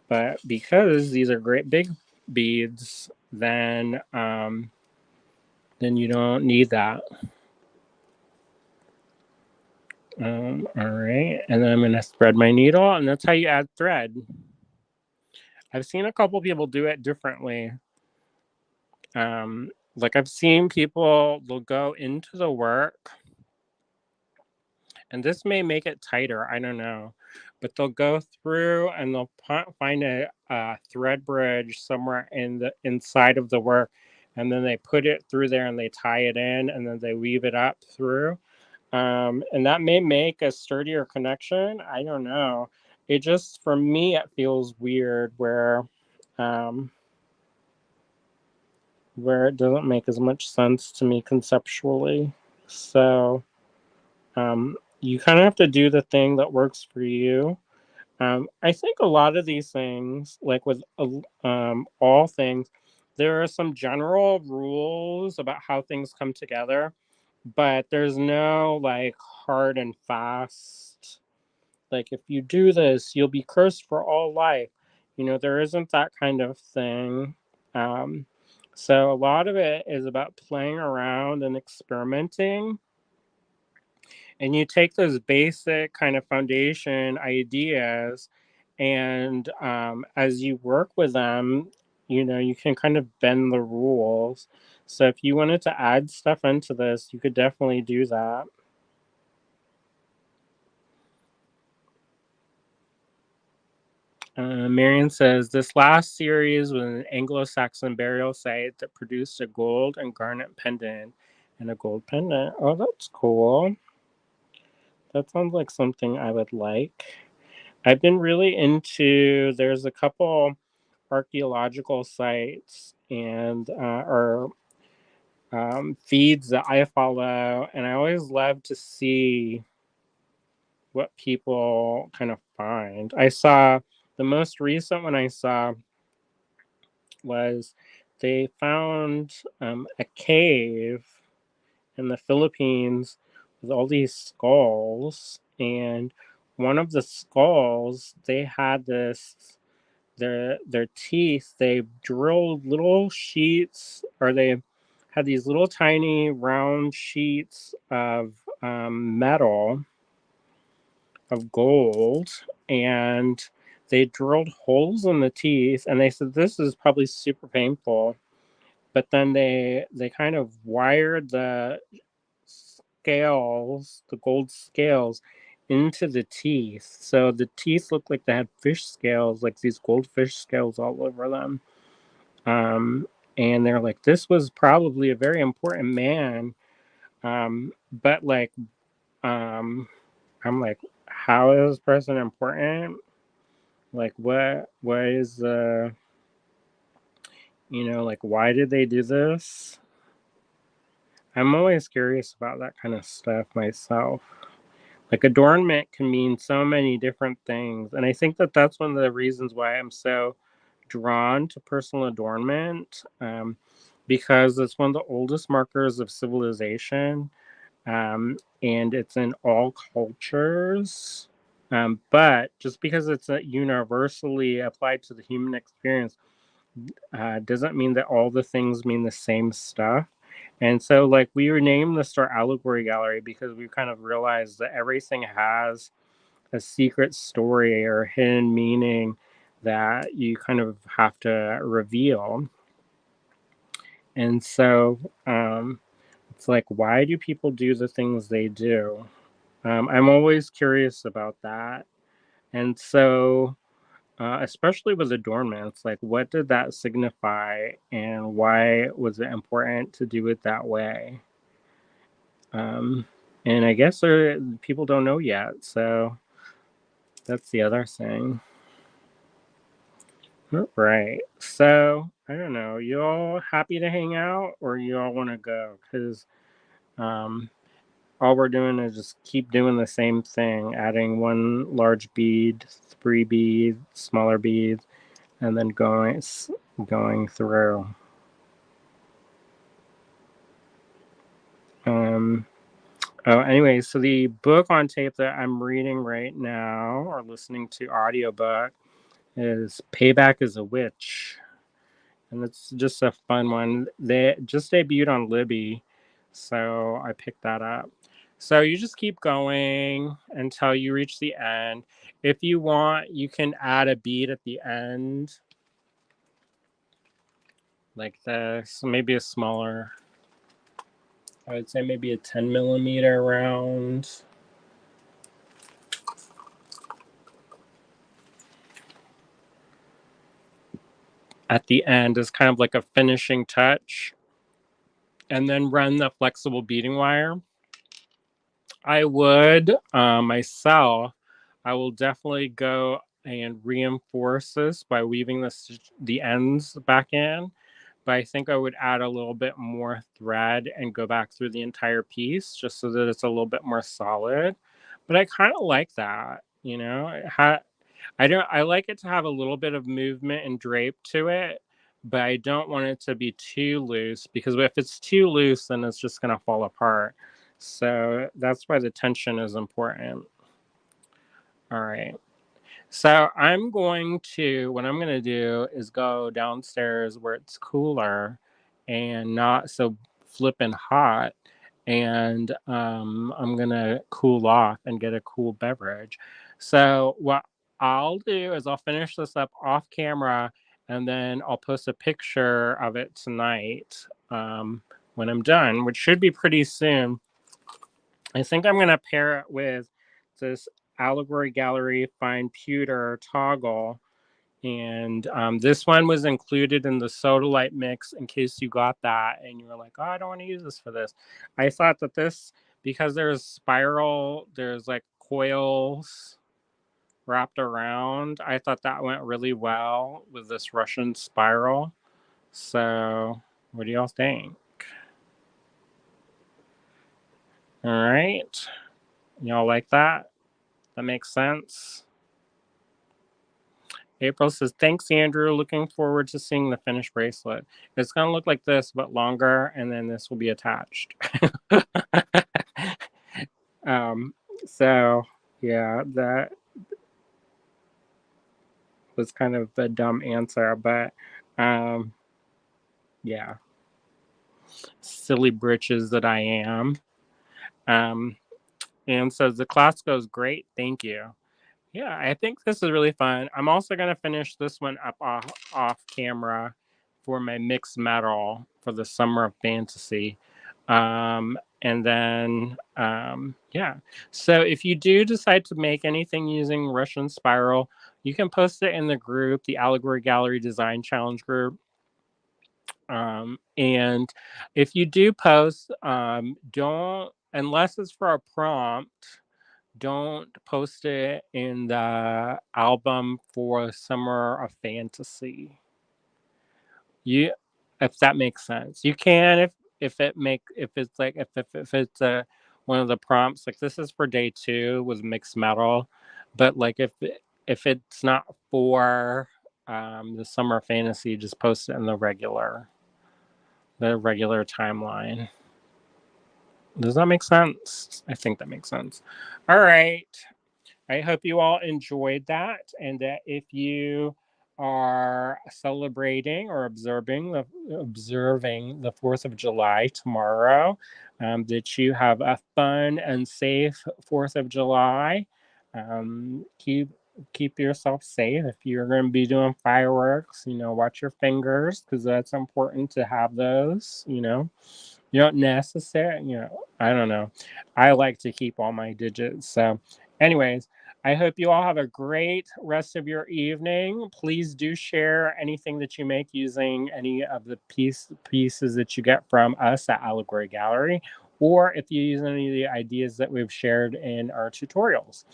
[SPEAKER 1] But because these are great big beads, then you don't need that. All right, and then I'm going to thread my needle, and that's how you add thread. I've seen a couple people do it differently. Like I've seen people, they'll go into the work, and this may make it tighter, I don't know, but they'll go through and they'll find a thread bridge somewhere in the inside of the work, and then they put it through there and they tie it in and then they weave it up through. And that may make a sturdier connection. I don't know. It just, for me, it feels weird um, where it doesn't make as much sense to me conceptually. So you kind of have to do the thing that works for you. I think a lot of these things, like with all things, there are some general rules about how things come together, but there's no like hard and fast, like if you do this, you'll be cursed for all life. There isn't that kind of thing. Um, so a lot of it is about playing around and experimenting, and you take those basic kind of foundation ideas, and as you work with them, you can kind of bend the rules. So if you wanted to add stuff into this, you could definitely do that. Marion says this last series was an Anglo-Saxon burial site that produced a gold and garnet pendant and a gold pendant. Oh, that's cool. That sounds like something I would like. I've been really into, there's a couple archaeological sites and or feeds that I follow, and I always love to see what people kind of find. I saw the most recent one I saw was they found a cave in the Philippines with all these skulls, and one of the skulls they had this their teeth, they drilled little sheets, or they had these little tiny round sheets of metal, of gold, and they drilled holes in the teeth, and they said this is probably super painful, but then they kind of wired the scales, the gold scales, into the teeth, so the teeth looked like they had fish scales, like these goldfish scales all over them. um and they're like, this was probably a very important man. But like, um I'm like, how is this person important? Like, what is the, like, why did they do this? I'm always curious about that kind of stuff myself. Like, adornment can mean so many different things, and I think that that's one of the reasons why I'm so drawn to personal adornment, because it's one of the oldest markers of civilization, and it's in all cultures. But just because it's universally applied to the human experience doesn't mean that all the things mean the same stuff. And so, like, we renamed the store Allegory Gallery because we kind of realized that everything has a secret story or hidden meaning that you kind of have to reveal. And so, it's like, why do people do the things they do? I'm always curious about that. And so, especially with adornments, like, what did that signify and why was it important to do it that way? Um, and I guess people don't know yet. So that's the other thing. All right. So I don't know. You all happy to hang out, or you all want to go? Because um, all we're doing is just keep doing the same thing, adding one large bead, three beads, smaller beads, and then going through. Um, oh, anyway, so the book on tape that I'm reading right now, or listening to audiobook, is Payback is a Witch. And it's just a fun one. They just debuted on Libby, so I picked that up. So you just keep going until you reach the end. If you want, you can add a bead at the end, like this, maybe a smaller. I would say maybe a 10 millimeter round. At the end is kind of like a finishing touch. and then run the flexible beading wire. I would myself, I will definitely go and reinforce this by weaving the ends back in. But I think I would add a little bit more thread and go back through the entire piece just so that it's a little bit more solid. But I kind of like that, you know. I like it to have a little bit of movement and drape to it, but I don't want it to be too loose because if it's too loose, then it's just going to fall apart. So that's why the tension is important. All right. So what I'm going to do is go downstairs where it's cooler and not so flippin' hot. And I'm going to cool off and get a cool beverage. So what I'll do is I'll finish this up off camera and then I'll post a picture of it tonight when I'm done, which should be pretty soon. I think I'm going to pair it with this Allegory Gallery Fine Pewter toggle. And this one was included in the Sodalite mix in case you got that and you were like, oh, I don't want to use this for this. I thought that this, because there's like coils wrapped around, I thought that went really well with this Russian spiral. So what do y'all think? All right. Y'all like that? That makes sense? April says, thanks, Andrew. Looking forward to seeing the finished bracelet. It's going to look like this, but longer, and then this will be attached. So, yeah, that was kind of a dumb answer, but yeah, silly britches that I am. And so the class goes great. Thank you. Yeah, I think this is really fun. I'm also going to finish this one up off camera for my mixed metal for the Summer of Fantasy. And then, yeah. So if you do decide to make anything using Russian Spiral, you can post it in the group, the Allegory Gallery Design Challenge group. And if you do post, don't, unless it's for a prompt, don't post it in the album for Summer of Fantasy. If that makes sense, you can if it's one of the prompts, like this is for day 2 with mixed metal, but like if it's not for the Summer Fantasy, just post it in the regular timeline. Does that make sense? I think that makes sense. All right. I hope you all enjoyed that, and that if you are celebrating or observing the 4th of July tomorrow, that you have a fun and safe 4th of July. Keep yourself safe. If you're going to be doing fireworks, watch your fingers because that's important to have those. You don't necessarily, I don't know. I like to keep all my digits. So, anyways, I hope you all have a great rest of your evening. Please do share anything that you make using any of the pieces that you get from us at Allegory Gallery, or if you use any of the ideas that we've shared in our tutorials.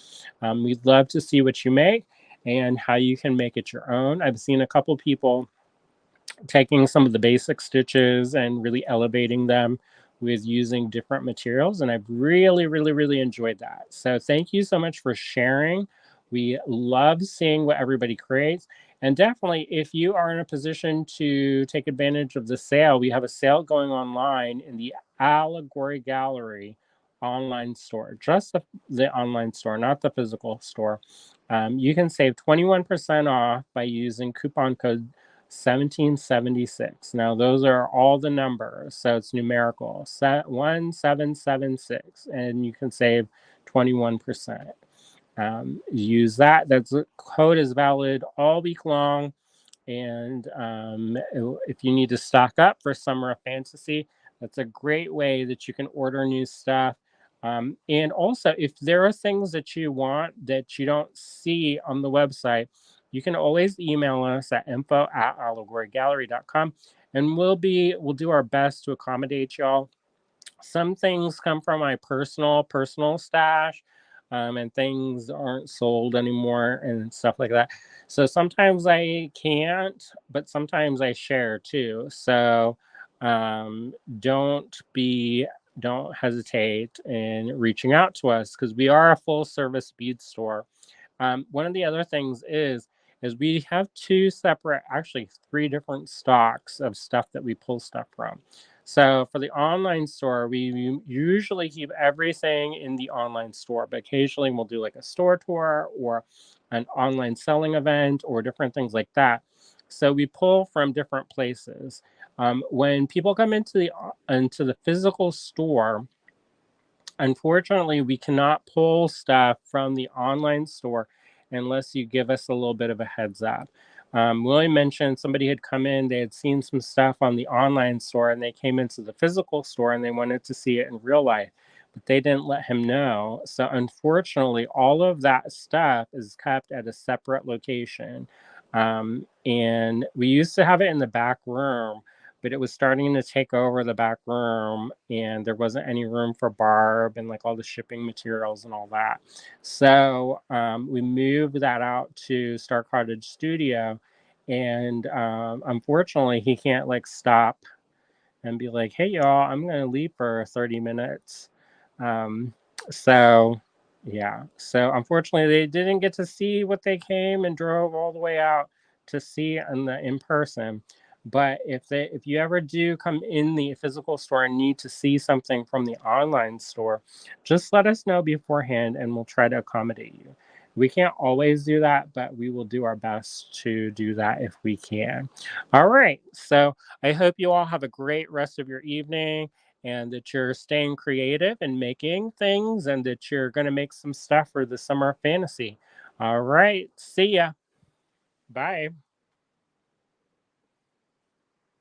[SPEAKER 1] We'd love to see what you make and how you can make it your own. I've seen a couple people taking some of the basic stitches and really elevating them with using different materials. And I've really, really, really enjoyed that. So thank you so much for sharing. We love seeing what everybody creates. And definitely, if you are in a position to take advantage of the sale, we have a sale going online in the Allegory Gallery online store, just the online store, not the physical store. You can save 21% off by using coupon code 1776. Now, those are all the numbers, so it's numerical 1776, and you can save 21%. Use that. The code is valid all week long. And if you need to stock up for Summer of Fantasy, that's a great way that you can order new stuff. And also, if there are things that you want that you don't see on the website, you can always email us at info@allegorygallery.com, and we'll do our best to accommodate y'all. Some things come from my personal stash, and things aren't sold anymore and stuff like that. So sometimes I can't, but sometimes I share too. So um, don't be don't hesitate in reaching out to us, because we are a full service bead store. One of the other things is we have two separate, actually three different stocks of stuff that we pull stuff from. So for the online store, we usually keep everything in the online store, but occasionally we'll do like a store tour or an online selling event or different things like that. So we pull from different places. When people come into the physical store, unfortunately, we cannot pull stuff from the online store unless you give us a little bit of a heads up. William mentioned somebody had come in, they had seen some stuff on the online store, and they came into the physical store and they wanted to see it in real life, but they didn't let him know. So, unfortunately, all of that stuff is kept at a separate location. And we used to have it in the back room, but it was starting to take over the back room, and there wasn't any room for Barb and like all the shipping materials and all that. So we moved that out to Star Cottage Studio, and unfortunately he can't like stop and be like, hey, y'all, I'm going to leave for 30 minutes. Um, so, yeah. So, unfortunately, they didn't get to see what they came and drove all the way out to see in person. But if you ever do come in the physical store and need to see something from the online store, just let us know beforehand and we'll try to accommodate you. We can't always do that, but we will do our best to do that if we can. All right. So I hope you all have a great rest of your evening, and that you're staying creative and making things, and that you're going to make some stuff for the summer of fantasy. All right. See ya. Bye.